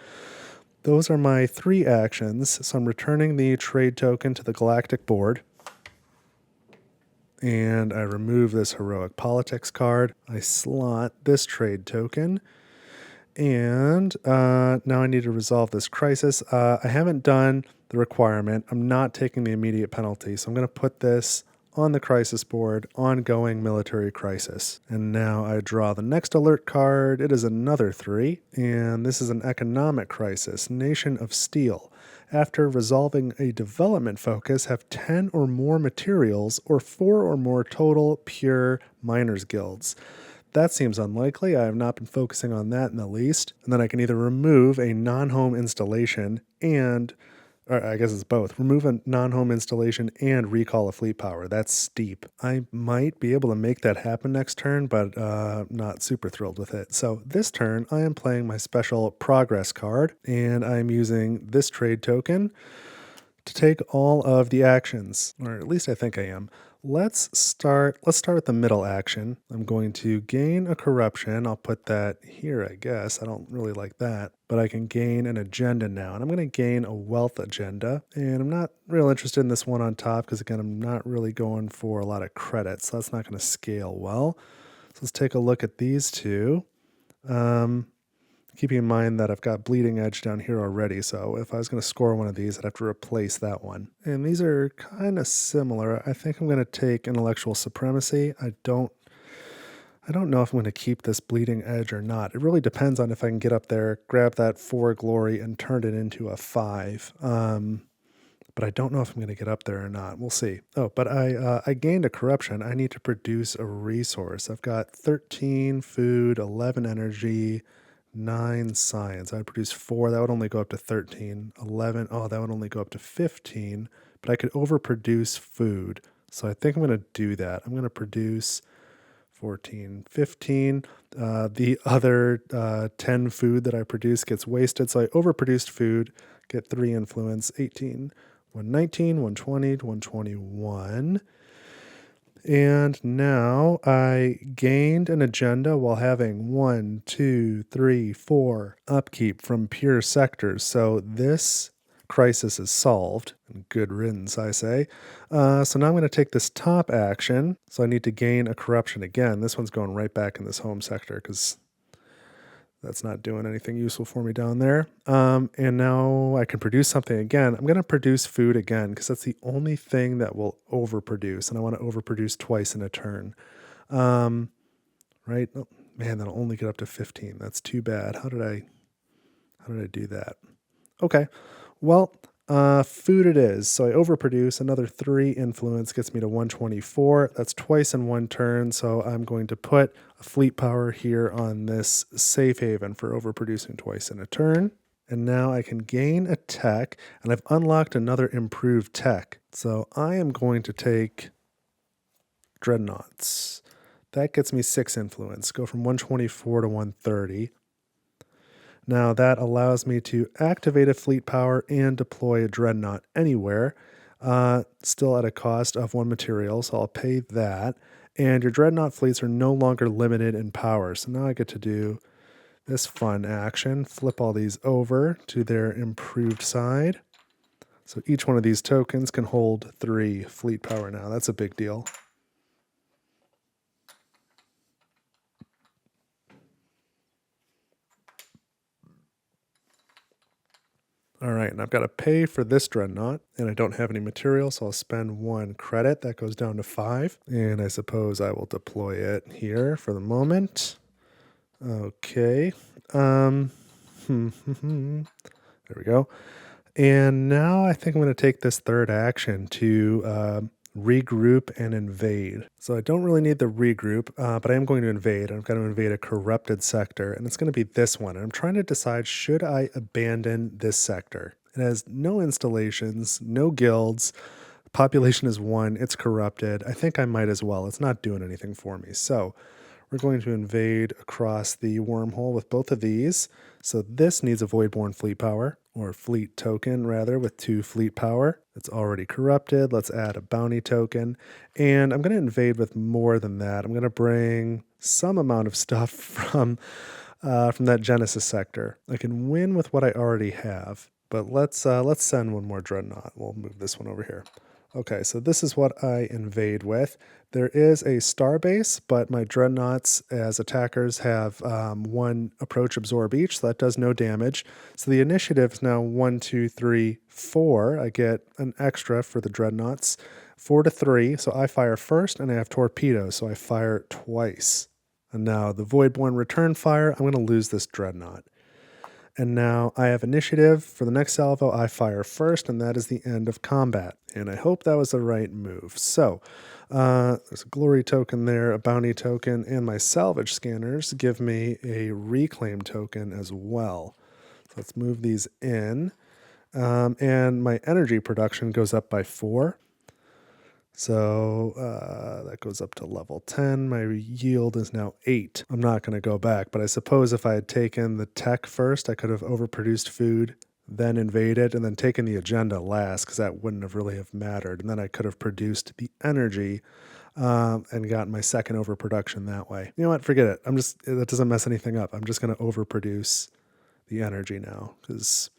those are my 3 actions. So I'm returning the trade token to the Galactic board, and I remove this Heroic Politics card. I slot this trade token, and now I need to resolve this crisis. I haven't done the requirement. I'm not taking the immediate penalty, so I'm going to put this on the crisis board, ongoing military crisis. And now I draw the next alert card. It is another 3, and this is an economic crisis, Nation of Steel. After resolving a development focus, have 10 or more materials or 4 or more total pure miners guilds. That seems unlikely. I have not been focusing on that in the least. And then I can either remove a non-home installation and, or I guess it's both, remove a non-home installation and recall a fleet power. That's steep. I might be able to make that happen next turn, but not super thrilled with it. So this turn, I am playing my special progress card, and I'm using this trade token to take all of the actions, or at least I think I am. Let's start with the middle action. I'm going to gain a corruption. I'll put that here, I guess. I don't really like that, but I can gain an agenda now, and I'm going to gain a wealth agenda, and I'm not real interested in this one on top because, again, I'm not really going for a lot of credits, so that's not going to scale well. So let's take a look at these 2. Keeping in mind that I've got Bleeding Edge down here already, so if I was going to score one of these, I'd have to replace that one. And these are kind of similar. I think I'm going to take Intellectual Supremacy. I don't know if I'm going to keep this Bleeding Edge or not. It really depends on if I can get up there, grab that 4 glory, and turn it into a 5. But I don't know if I'm going to get up there or not. We'll see. Oh, but I gained a corruption. I need to produce a resource. I've got 13 food, 11 energy, 9 science. I would produce 4. That would only go up to 13. 11. Oh, that would only go up to 15. But I could overproduce food. So I think I'm going to do that. I'm going to produce 14, 15. The other 10 food that I produce gets wasted. So I overproduced food, get 3 influence, 18, 119, 120, 121. And now I gained an agenda while having 1, 2, 3, 4 upkeep from pure sectors. So this crisis is solved. Good riddance, I say. So now I'm going to take this top action. So I need to gain a corruption again. This one's going right back in this home sector because that's not doing anything useful for me down there. And now I can produce something again. I'm going to produce food again because that's the only thing that will overproduce. And I want to overproduce twice in a turn. Right? Oh, man, that'll only get up to 15. That's too bad. How did I do that? Okay. Well, food it is. So I overproduce. Another 3 influence gets me to 124. That's twice in one turn. So I'm going to put a fleet power here on this safe haven for overproducing twice in a turn. And now I can gain a tech, and I've unlocked another improved tech. So I am going to take Dreadnoughts. That gets me 6 influence. Go from 124 to 130. Now that allows me to activate a fleet power and deploy a Dreadnought anywhere. still at a cost of 1 material, so I'll pay that. And your dreadnought fleets are no longer limited in power. So now I get to do this fun action, flip all these over to their improved side. So each one of these tokens can hold 3 fleet power now. That's a big deal. All right, and I've got to pay for this dreadnought, and I don't have any material, so I'll spend 1 credit. That goes down to 5, and I suppose I will deploy it here for the moment. Okay. There we go. And now I think I'm going to take this third action to regroup and invade. So I don't really need the regroup, but I am going to invade. I'm going to invade a corrupted sector, and it's going to be this one. And I'm trying to decide, should I abandon this sector? It has no installations, no guilds. Population is 1. It's corrupted. I think I might as well. It's not doing anything for me. So we're going to invade across the wormhole with both of these. So this needs a Voidborn fleet power, or fleet token rather, with 2 fleet power. It's already corrupted. Let's add a bounty token. And I'm going to invade with more than that. I'm going to bring some amount of stuff from that Genesis sector. I can win with what I already have, but let's send one more dreadnought. We'll move this one over here. Okay, so this is what I invade with. There is a starbase, but my dreadnoughts as attackers have 1 approach absorb each, so that does no damage. So the initiative is now 1, 2, 3, 4. I get an extra for the dreadnoughts. 4 to 3, so I fire first, and I have torpedoes, so I fire twice. And now the Voidborn return fire, I'm going to lose this dreadnought. And now I have initiative. For the next salvo, I fire first, and that is the end of combat. And I hope that was the right move. So there's a glory token there, a bounty token, and my salvage scanners give me a reclaim token as well. So let's move these in. And my energy production goes up by 4. So that goes up to level 10. My yield is now 8. I'm not going to go back, but I suppose if I had taken the tech first, I could have overproduced food, then invaded, and then taken the agenda last, because that wouldn't have really have mattered. And then I could have produced the energy and gotten my second overproduction that way. You know what? Forget it. That doesn't mess anything up. I'm just going to overproduce the energy now, because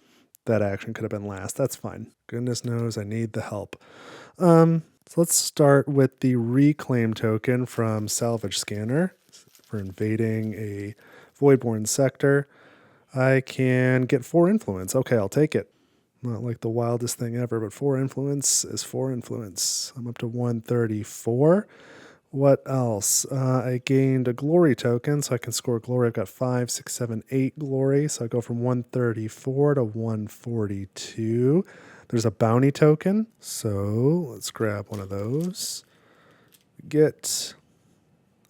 that action could have been last. That's fine. Goodness knows I need the help. So let's start with the reclaim token from Salvage Scanner for invading a Voidborn sector. I can get 4 influence. Okay, I'll take it. Not like the wildest thing ever, but 4 influence is 4 influence. I'm up to 134. What else? I gained a glory token, so I can score glory. I've got 5, 6, 7, 8 glory, so I go from 134 to 142. There's a bounty token, so let's grab one of those. Get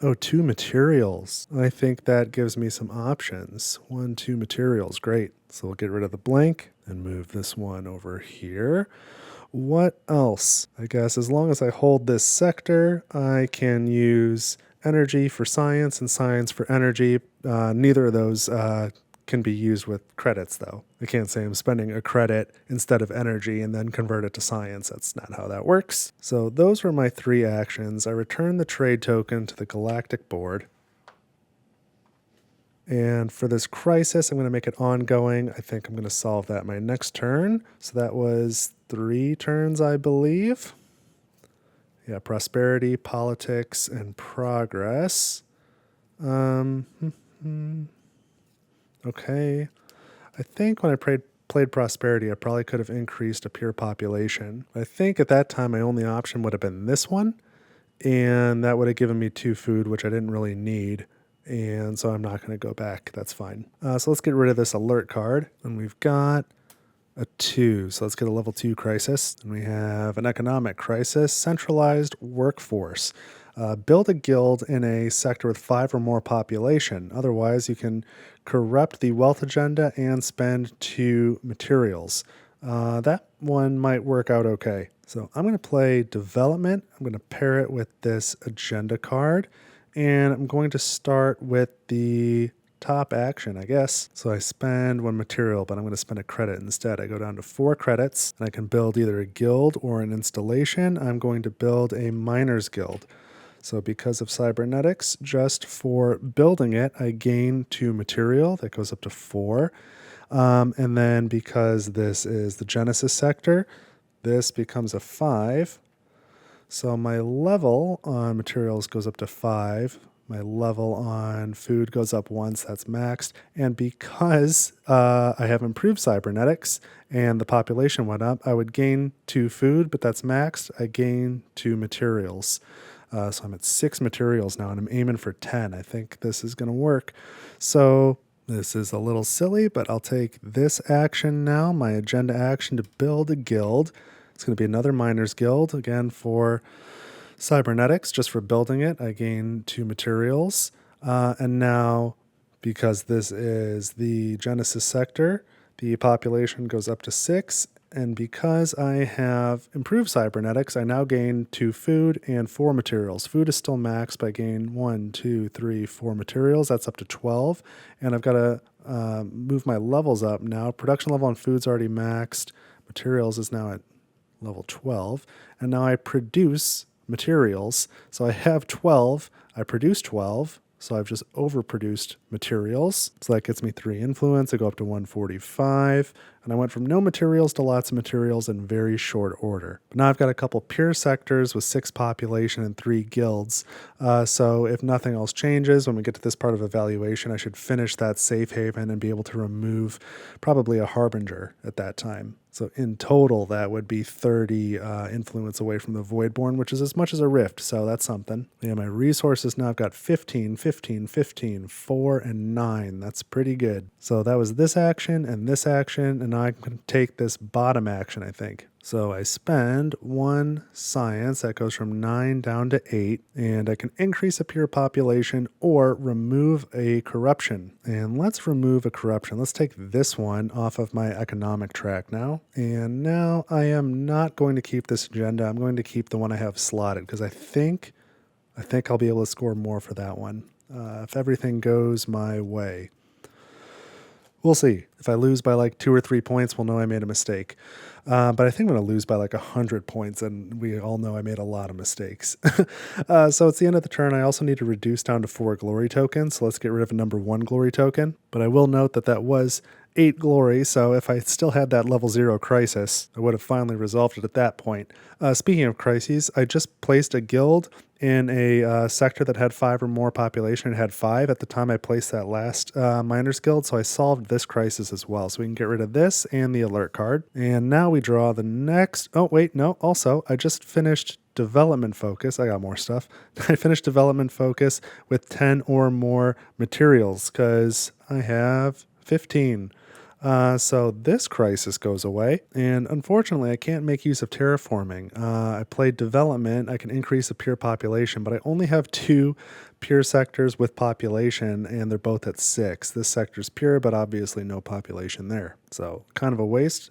2 materials. I think that gives me some options. 1, 2 materials, great. So we'll get rid of the blank and move this one over here. What else? I guess as long as I hold this sector, I can use energy for science and science for energy. Neither of those can be used with credits, though. I can't say I'm spending a credit instead of energy and then convert it to science. That's not how that works. So those were my 3 actions. I return the trade token to the Galactic board. And for this crisis, I'm going to make it ongoing. I think I'm going to solve that my next turn. So that was 3 turns, I believe. Yeah, prosperity, politics, and progress. Okay. I think when I played prosperity, I probably could have increased a pure population. I think at that time, my only option would have been this one. And that would have given me 2 food, which I didn't really need. And so I'm not going to go back. That's fine. So let's get rid of this alert card. And we've got a 2. So let's get a level 2 crisis. And we have an economic crisis, centralized workforce. Build a guild in a sector with 5 or more population. Otherwise, you can corrupt the wealth agenda and spend 2 materials. That one might work out okay. So I'm going to play development. I'm going to pair it with this agenda card. And I'm going to start with the top action, I guess. So I spend 1 material, but I'm going to spend a credit instead. I go down to 4 credits, and I can build either a guild or an installation. I'm going to build a miner's guild. So because of Cybernetics, just for building it, I gain 2 material. That goes up to 4. And then because this is the Genesis sector, this becomes a 5. So my level on materials goes up to 5. My level on food goes up once, that's maxed. And because I have improved cybernetics and the population went up, I would gain 2 food, but that's maxed. I gain 2 materials. So I'm at 6 materials now, and I'm aiming for 10. I think this is going to work. So this is a little silly, but I'll take this action now, my agenda action, to build a guild. It's going to be another miners guild, again for cybernetics, just for building it. I gain 2 materials. And now, because this is the Genesis sector, the population goes up to 6. And because I have improved cybernetics, I now gain 2 food and 4 materials. Food is still maxed, but I gain 1, 2, 3, 4 materials. That's up to 12. And I've got to move my levels up now. Production level on food's already maxed. Materials is now at level 12. And now I produce materials. So I have 12. I produce 12. So I've just overproduced materials. So that gets me 3 influence. I go up to 145. And I went from no materials to lots of materials in very short order. But now I've got a couple pure sectors with 6 population and 3 guilds. So if nothing else changes, when we get to this part of evaluation, I should finish that safe haven and be able to remove probably a harbinger at that time. So in total, that would be 30 influence away from the Voidborn, which is as much as a rift, so that's something. Yeah, my resources now, I've got 15, 15, 15, 4, and 9. That's pretty good. So that was this action, and now I can take this bottom action, I think. So I spend 1 science, that goes from 9 down to 8, and I can increase a pure population or remove a corruption. And let's remove a corruption. Let's take this one off of my economic track now. And now I am not going to keep this agenda. I'm going to keep the one I have slotted because I think I'll be able to score more for that one if everything goes my way. We'll see. If I lose by like 2 or 3 points, we'll know I made a mistake. But I think I'm going to lose by like 100 points, and we all know I made a lot of mistakes. So it's the end of the turn. I also need to reduce down to 4 glory tokens. So let's get rid of a number 1 glory token. But I will note that was 8 glory, so if I still had that level 0 crisis, I would have finally resolved it at that point. Speaking of crises, I just placed a guild in a sector that had 5 or more population. It had 5 at the time I placed that last miners guild, so I solved this crisis as well. So we can get rid of this and the alert card. And now we draw the next... Oh, wait, no. Also, I just finished development focus. I got more stuff. I finished development focus with 10 or more materials because I have 15. So this crisis goes away, and unfortunately I can't make use of terraforming. I played development, I can increase the pure population, but I only have 2 pure sectors with population, and they're both at 6. This sector's pure, but obviously no population there, so kind of a waste.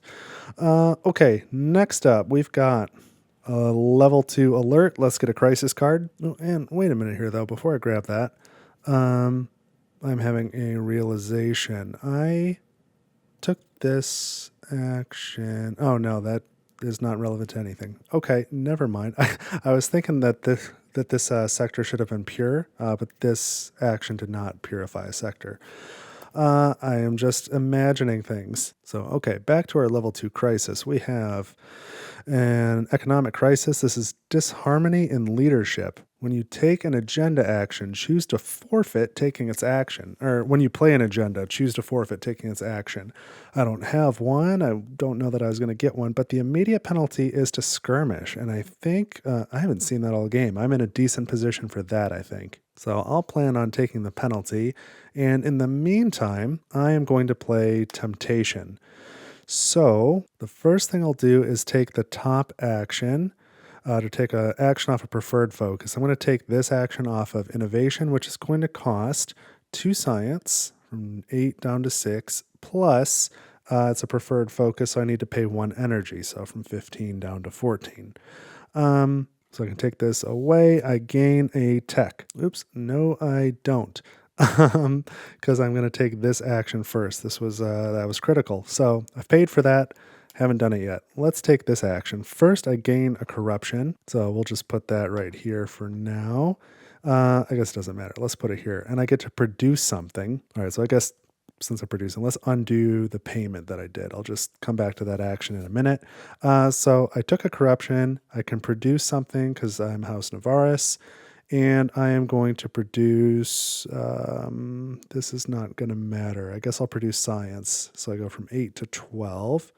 Okay, next up we've got a level 2 alert. Let's get a crisis card. Oh, and wait a minute here though, before I grab that, I'm having a realization. I took this action. Oh no, that is not relevant to anything. Okay, never mind. I was thinking that this sector should have been pure, but this action did not purify a sector. I am just imagining things. So, okay, back to our level 2 crisis. We have an economic crisis. This is disharmony in leadership. When you take an agenda action, choose to forfeit taking its action. Or when you play an agenda, choose to forfeit taking its action. I don't have one. I don't know that I was going to get one, but the immediate penalty is to skirmish. And I think, I haven't seen that all game. I'm in a decent position for that, I think. So I'll plan on taking the penalty. And in the meantime, I am going to play Temptation. So the first thing I'll do is take the top action to take an action off of preferred focus. I'm going to take this action off of innovation, which is going to cost 2 science from 8 down to 6, plus it's a preferred focus, so I need to pay 1 energy, so from 15 down to 14. So I can take this away. I gain a tech. Oops, no, I don't. because I'm going to take this action first. This was that was critical. So I've paid for that. Haven't done it yet. Let's take this action. First, I gain a corruption. So we'll just put that right here for now. I guess it doesn't matter. Let's put it here. And I get to produce something. All right, so I guess since I'm producing, let's undo the payment that I did. I'll just come back to that action in a minute. So I took a corruption. I can produce something because I'm House Novaris. And I am going to produce, this is not going to matter. I guess I'll produce science. So I go from 8 to 12.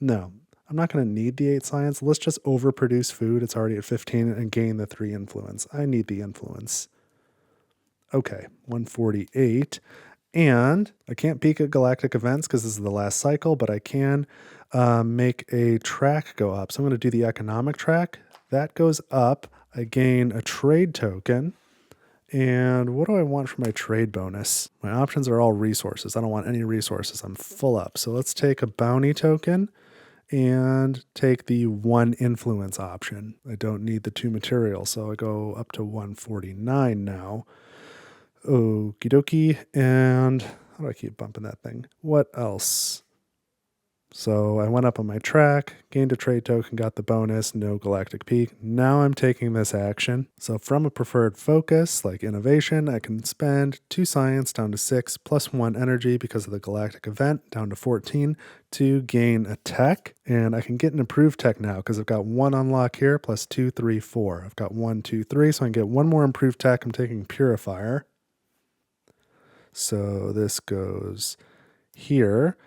No, I'm not going to need the 8 science. Let's just overproduce food. It's already at 15 and gain the 3 influence. I need the influence. Okay, 148. And I can't peek at galactic events because this is the last cycle, but I can make a track go up. So I'm going to do the economic track. That goes up. I gain a trade token. And what do I want for my trade bonus? My options are all resources. I don't want any resources. I'm full up. So let's take a bounty token and take the 1 influence option. I don't need the 2 material, so I go up to 149 now. Okie dokie. And how do I keep bumping that thing? What else? So I went up on my track, gained a trade token, got the bonus, no galactic peak. Now I'm taking this action. So from a preferred focus, like innovation, I can spend 2 science down to 6, plus 1 energy because of the galactic event down to 14 to gain a tech. And I can get an improved tech now because I've got 1 unlock here, plus 2, 3, 4. I've got 1, 2, 3, so I can get 1 more improved tech. I'm taking Purifier. So this goes here.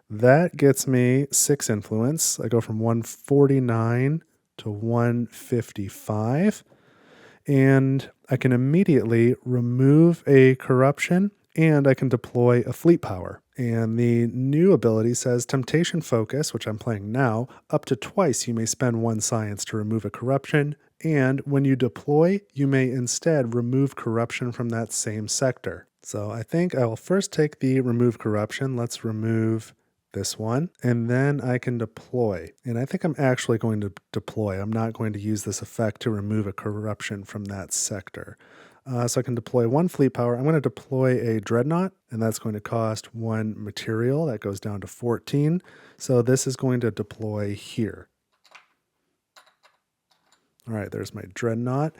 That gets me 6 influence. I go from 149 to 155. And I can immediately remove a corruption and I can deploy a fleet power. And the new ability says Temptation Focus, which I'm playing now, up to twice you may spend 1 science to remove a corruption. And when you deploy, you may instead remove corruption from that same sector. So I think I will first take the remove corruption. Let's remove this one, and then I can deploy. And I think I'm actually going to deploy. I'm not going to use this effect to remove a corruption from that sector. So I can deploy 1 fleet power. I'm going to deploy a dreadnought, and that's going to cost 1 material. That goes down to 14. So this is going to deploy here. All right, there's my dreadnought.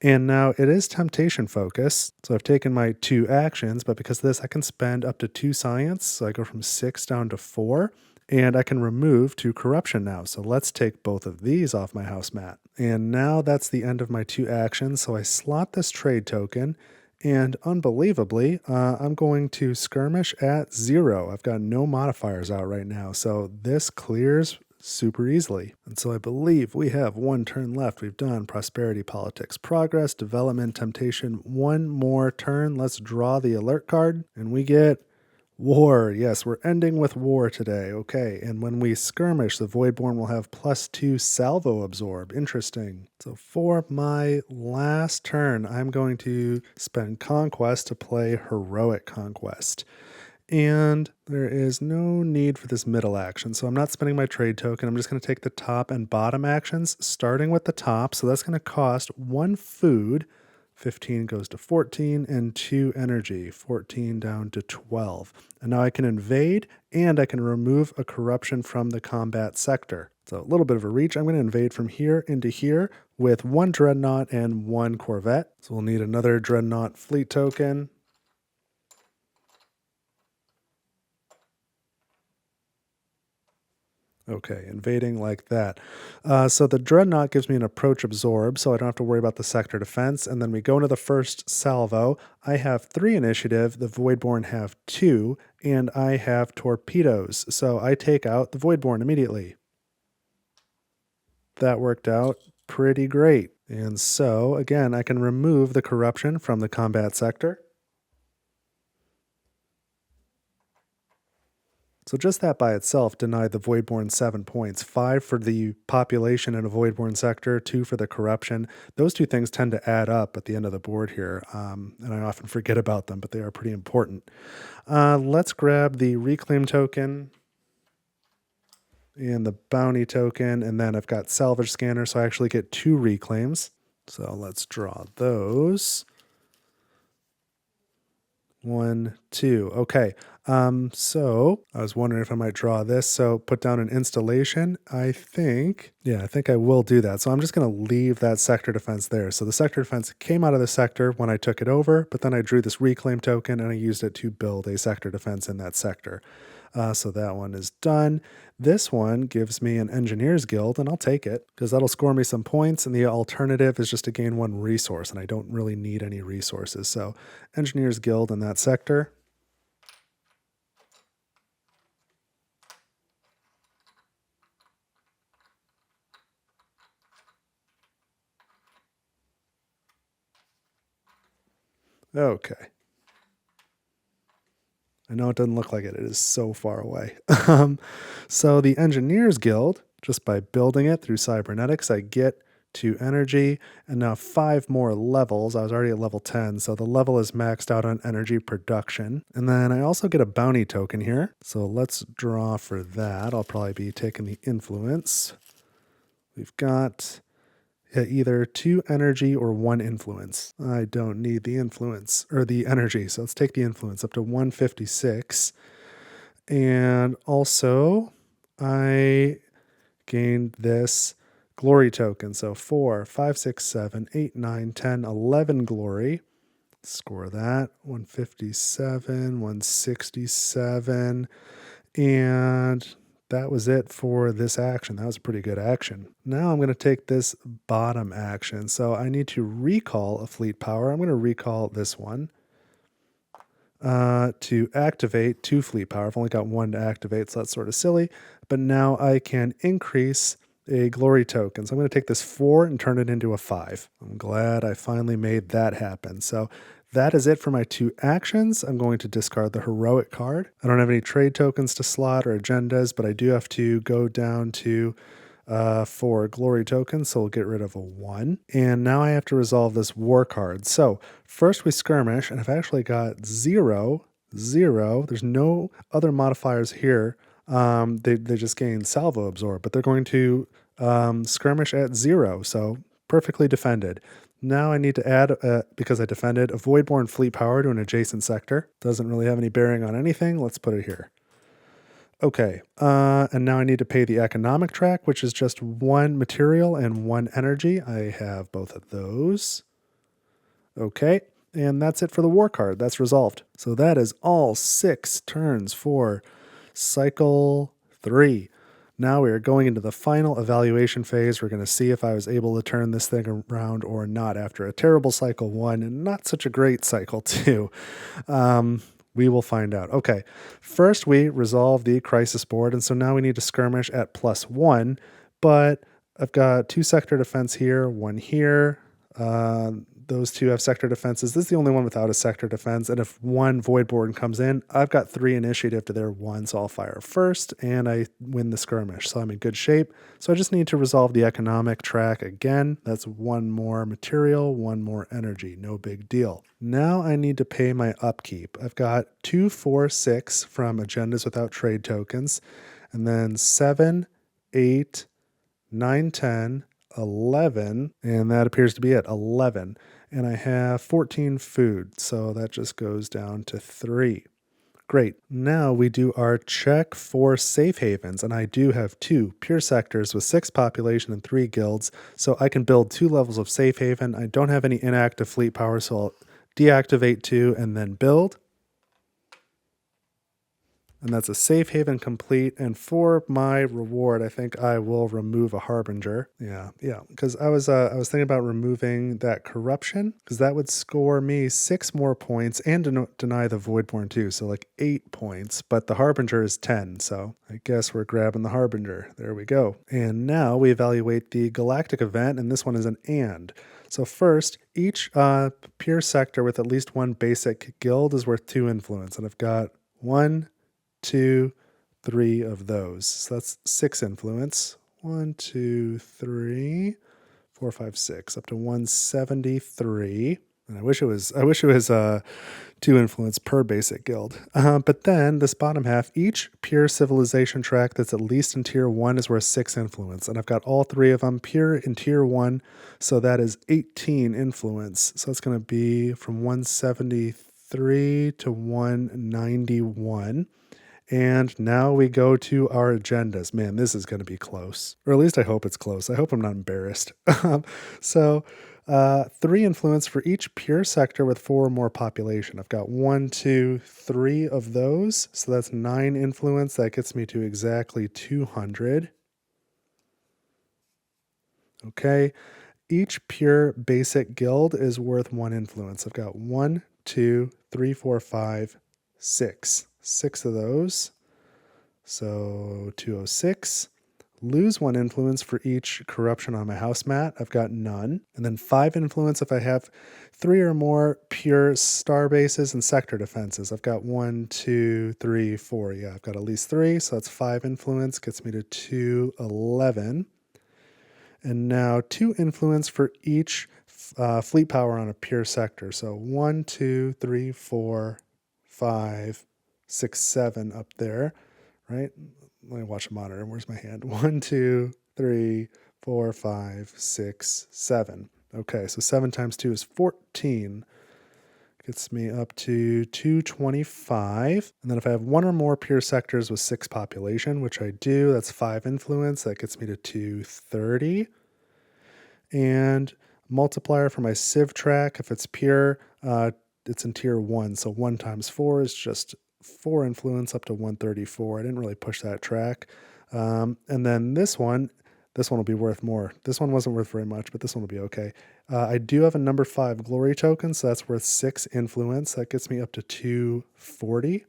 And now it is temptation focus. So I've taken my 2 actions, but because of this, I can spend up to 2 science. So I go from 6 down to 4, and I can remove 2 corruption now. So let's take both of these off my house mat. And now that's the end of my 2 actions. So I slot this trade token, and unbelievably, I'm going to skirmish at 0. I've got no modifiers out right now. So this clears super easily. And so I believe we have 1 turn left. We've done prosperity, politics, progress, development, temptation. 1 more turn. Let's draw the alert card and we get war. Yes, we're ending with war today. Okay, and when we skirmish, the Voidborn will have +2 salvo absorb. Interesting. So for my last turn, I'm going to spend Conquest to play Heroic Conquest. And there is no need for this middle action, so I'm not spending my trade token. I'm just going to take the top and bottom actions, starting with the top. So that's going to cost 1 food. 15 goes to 14, and 2 energy. 14 down to 12. And now I can invade, and I can remove a corruption from the combat sector. So a little bit of a reach. I'm going to invade from here into here with 1 dreadnought and 1 corvette. So we'll need another dreadnought fleet token. Okay, invading like that. So the Dreadnought gives me an approach absorb, so I don't have to worry about the sector defense. And then we go into the first salvo. I have 3 initiative, the Voidborn have 2, and I have torpedoes. So I take out the Voidborn immediately. That worked out pretty great. And so, again, I can remove the corruption from the combat sector. So just that by itself denied the Voidborn 7 points. 5 for the population in a Voidborn sector, 2 for the corruption. Those 2 things tend to add up at the end of the board here, and I often forget about them, but they are pretty important. Let's grab the Reclaim token and the Bounty token, and then I've got Salvage Scanner, so I actually get 2 Reclaims. So let's draw those. 1, 2. Okay. So I was wondering if I might draw this. So put down an installation. I think I will do that. So I'm just going to leave that sector defense there. So the sector defense came out of the sector when I took it over, but then I drew this reclaim token and I used it to build a sector defense in that sector. So that one is done. This one gives me an engineer's guild, and I'll take it because that'll score me some points. And the alternative is just to gain one resource, and I don't really need any resources. So engineer's guild in that sector. Okay. I know it doesn't look like it. It is so far away. So the Engineers Guild, just by building it through Cybernetics, I get 2 energy and now 5 more levels. I was already at level 10, so the level is maxed out on energy production. And then I also get a bounty token here. So let's draw for that. I'll probably be taking the influence. We've got either 2 energy or 1 influence. I don't need the influence or the energy, so let's take the influence up to 156. And also, I gained this glory token. So 4, 5, 6, 7, 8, 9, 10, 11 glory. Score that. 157, 167. And that was it for this action. That was a pretty good action. Now I'm going to take this bottom action. So I need to recall a fleet power. I'm going to recall this one to activate 2 fleet power. I've only got 1 to activate, so that's sort of silly. But now I can increase a glory token. So I'm going to take this 4 and turn it into a 5. I'm glad I finally made that happen. So that is it for my 2 actions. I'm going to discard the heroic card. I don't have any trade tokens to slot or agendas, but I do have to go down to 4 glory tokens, so we'll get rid of a 1. And now I have to resolve this war card. So first we skirmish, and I've actually got 0, 0. There's no other modifiers here. They just gain salvo absorb, but they're going to skirmish at 0, so perfectly defended. Now I need to add, because I defended, a Voidborn fleet power to an adjacent sector. Doesn't really have any bearing on anything. Let's put it here. Okay, and now I need to pay the economic track, which is just 1 material and 1 energy. I have both of those. Okay, and that's it for the war card. That's resolved. So that is all 6 turns for cycle 3. Now we are going into the final evaluation phase. We're going to see if I was able to turn this thing around or not after a terrible cycle 1 and not such a great cycle 2. We will find out. Okay, first we resolve the crisis board, and so now we need to skirmish at +1, but I've got 2 sector defense here, 1 here. Those 2 have sector defenses. This is the only one without a sector defense, and if 1 Voidborn comes in, I've got 3 initiative to their 1, so I'll fire first, and I win the skirmish, so I'm in good shape. So I just need to resolve the economic track again. That's 1 more material, 1 more energy, no big deal. Now I need to pay my upkeep. I've got 2, 4, 6 from agendas without trade tokens, and then 7, 8, 9, 10, 11, and that appears to be it, 11. And I have 14 food, so that just goes down to 3. Great. Now we do our check for safe havens, and I do have 2 pure sectors with 6 population and 3 guilds, so I can build 2 levels of safe haven. I don't have any inactive fleet power, so I'll deactivate 2 and then build. And that's a safe haven complete. And for my reward, I think I will remove a harbinger. Yeah, because I was thinking about removing that corruption, because that would score me 6 more points and deny the Voidborn too, so like 8 points. But the harbinger is 10, so I guess we're grabbing the harbinger. There we go. And now we evaluate the Galactic event, and this one is an and. So first, each pure sector with at least 1 basic guild is worth 2 influence, and I've got 1, 2, 3 of those. So that's 6 influence. 1, 2, 3, 4, 5, 6, up to 173. And I wish it was 2 influence per basic guild. But then this bottom half, each pure civilization track that's at least in tier 1 is worth 6 influence. And I've got all 3 of them pure in tier 1. So that is 18 influence. So it's going to be from 173 193 to 191. And now we go to our agendas. Man, this is going to be close. Or at least I hope it's close. I hope I'm not embarrassed. So 3 influence for each pure sector with 4 or more population. I've got 1, 2, 3 of those. So that's 9 influence. That gets me to exactly 200. Okay. Each pure basic guild is worth 1 influence. I've got 1, 2, 3, 4, 5, 6. 6 of those. So 206. Lose 1 influence for each corruption on my house mat. I've got none. And then 5 influence if I have 3 or more pure star bases and sector defenses. I've got 1, 2, 3, 4. Yeah, I've got at least 3. So that's 5 influence. Gets me to 211. And now 2 influence for each fleet power on a pure sector. So 1, 2, 3, 4, 5, 6, 7 up there, right? Let me watch the monitor. Where's my hand? 1, 2, 3, 4, 5, 6, 7. Okay, so 7 times 2 is 14. Gets me up to 225. And then if I have 1 or more pure sectors with 6 population, which I do, that's 5 influence. That gets me to 230. And multiplier for my Civ track, if it's pure, it's in tier 1. So 1 times 4 is just 4 influence up to 134. I didn't really push that track. And then this one will be worth more. This one wasn't worth very much, but this one will be okay. I do have a number 5 glory token, so that's worth 6 influence. That gets me up to 240.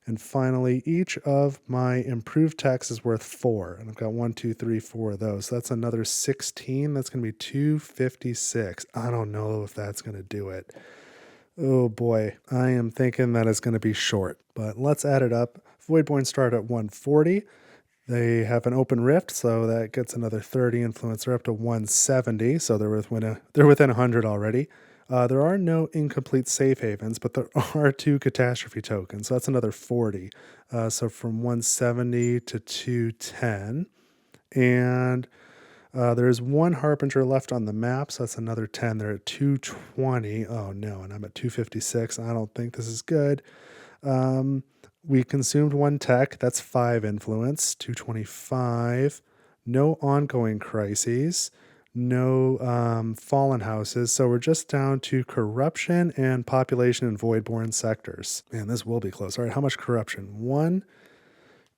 And finally, each of my improved techs is worth 4. And I've got 1, 2, 3, 4 of those. So that's another 16. That's going to be 256. I don't know if that's going to do it. Oh boy, I am thinking that it's going to be short. But let's add it up. Voidborn start at 140. They have an open rift, so that gets another 30 influence. They're up to 170, so they're within 100 already. There are no incomplete safe havens, but there are 2 catastrophe tokens, so that's another 40. So from 170 to 210. And there's 1 Harbinger left on the map, so that's another 10. They're at 220. Oh no, and I'm at 256. I don't think this is good. We consumed 1 tech. That's 5 influence. 225. No ongoing crises. No fallen houses. So we're just down to corruption and population in voidborn sectors. Man, this will be close. All right, how much corruption? 1,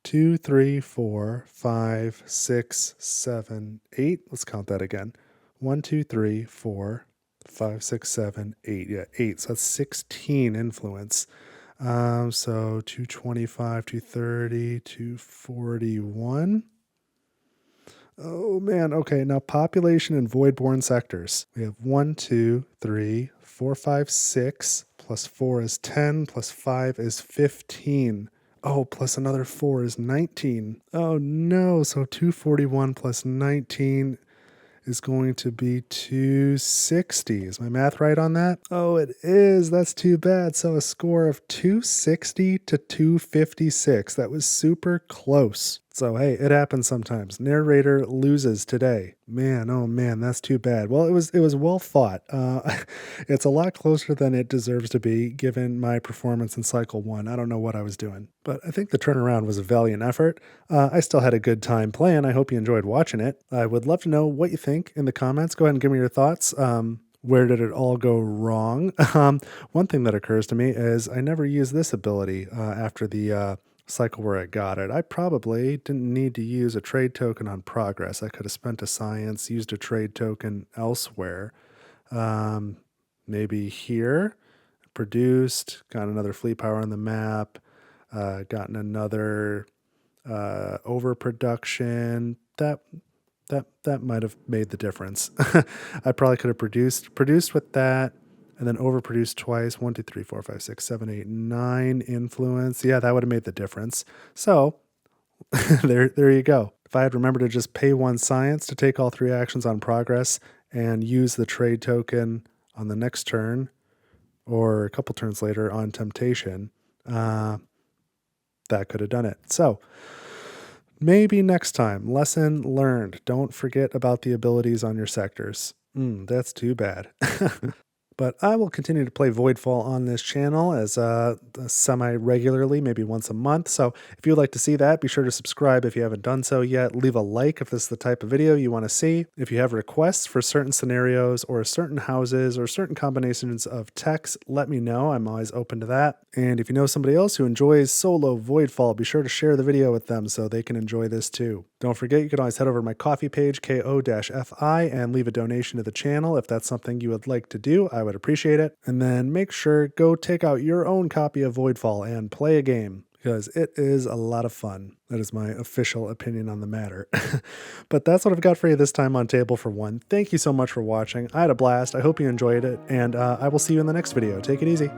2, 3, 4, 5, 6, 7, 8. Let's count that again. 1, 2, 3, 4, 5, 6, 7, 8. Yeah, 8. So that's 16 influence. So 225, 230, 241. Oh man, okay, now population in voidborn sectors. We have 1, 2, 3, 4, 5, 6, plus 4 is 10, plus 5 is 15. Oh, plus another 4 is 19. Oh no, so 241 plus 19 is going to be 260. Is my math right on that? Oh, it is. That's too bad. So a score of 260 to 256. That was super close. So hey, it happens sometimes. Narrator loses today. Man, oh man, that's too bad. Well, it was well fought. It's a lot closer than it deserves to be given my performance in cycle 1. I don't know what I was doing, but I think the turnaround was a valiant effort. I still had a good time playing. I hope you enjoyed watching it. I would love to know what you think in the comments. Go ahead and give me your thoughts. Where did it all go wrong? One thing that occurs to me is I never used this ability after the cycle where I got it. I probably didn't need to use a trade token on progress. I could have spent a science, used a trade token elsewhere. Maybe here, produced, got another fleet power on the map, gotten another overproduction. That might have made the difference. I probably could have produced with that, and then overproduced twice. 1, 2, 3, 4, 5, 6, 7, 8, 9 influence. Yeah, that would have made the difference. So there you go. If I had remembered to just pay 1 science to take all 3 actions on progress and use the trade token on the next turn or a couple turns later on temptation, that could have done it. So maybe next time. Lesson learned. Don't forget about the abilities on your sectors. That's too bad. But I will continue to play Voidfall on this channel as semi-regularly, maybe once a month. So if you'd like to see that, be sure to subscribe if you haven't done so yet. Leave a like if this is the type of video you want to see. If you have requests for certain scenarios or certain houses or certain combinations of techs, let me know. I'm always open to that. And if you know somebody else who enjoys solo Voidfall, be sure to share the video with them so they can enjoy this too. Don't forget, you can always head over to my Ko-fi page, ko-fi, and leave a donation to the channel if that's something you would like to do. I would appreciate it. And then make sure, go take out your own copy of Voidfall and play a game, because it is a lot of fun. That is my official opinion on the matter. But that's what I've got for you this time on Table for One. Thank you so much for watching. I had a blast. I hope you enjoyed it, and I will see you in the next video. Take it easy.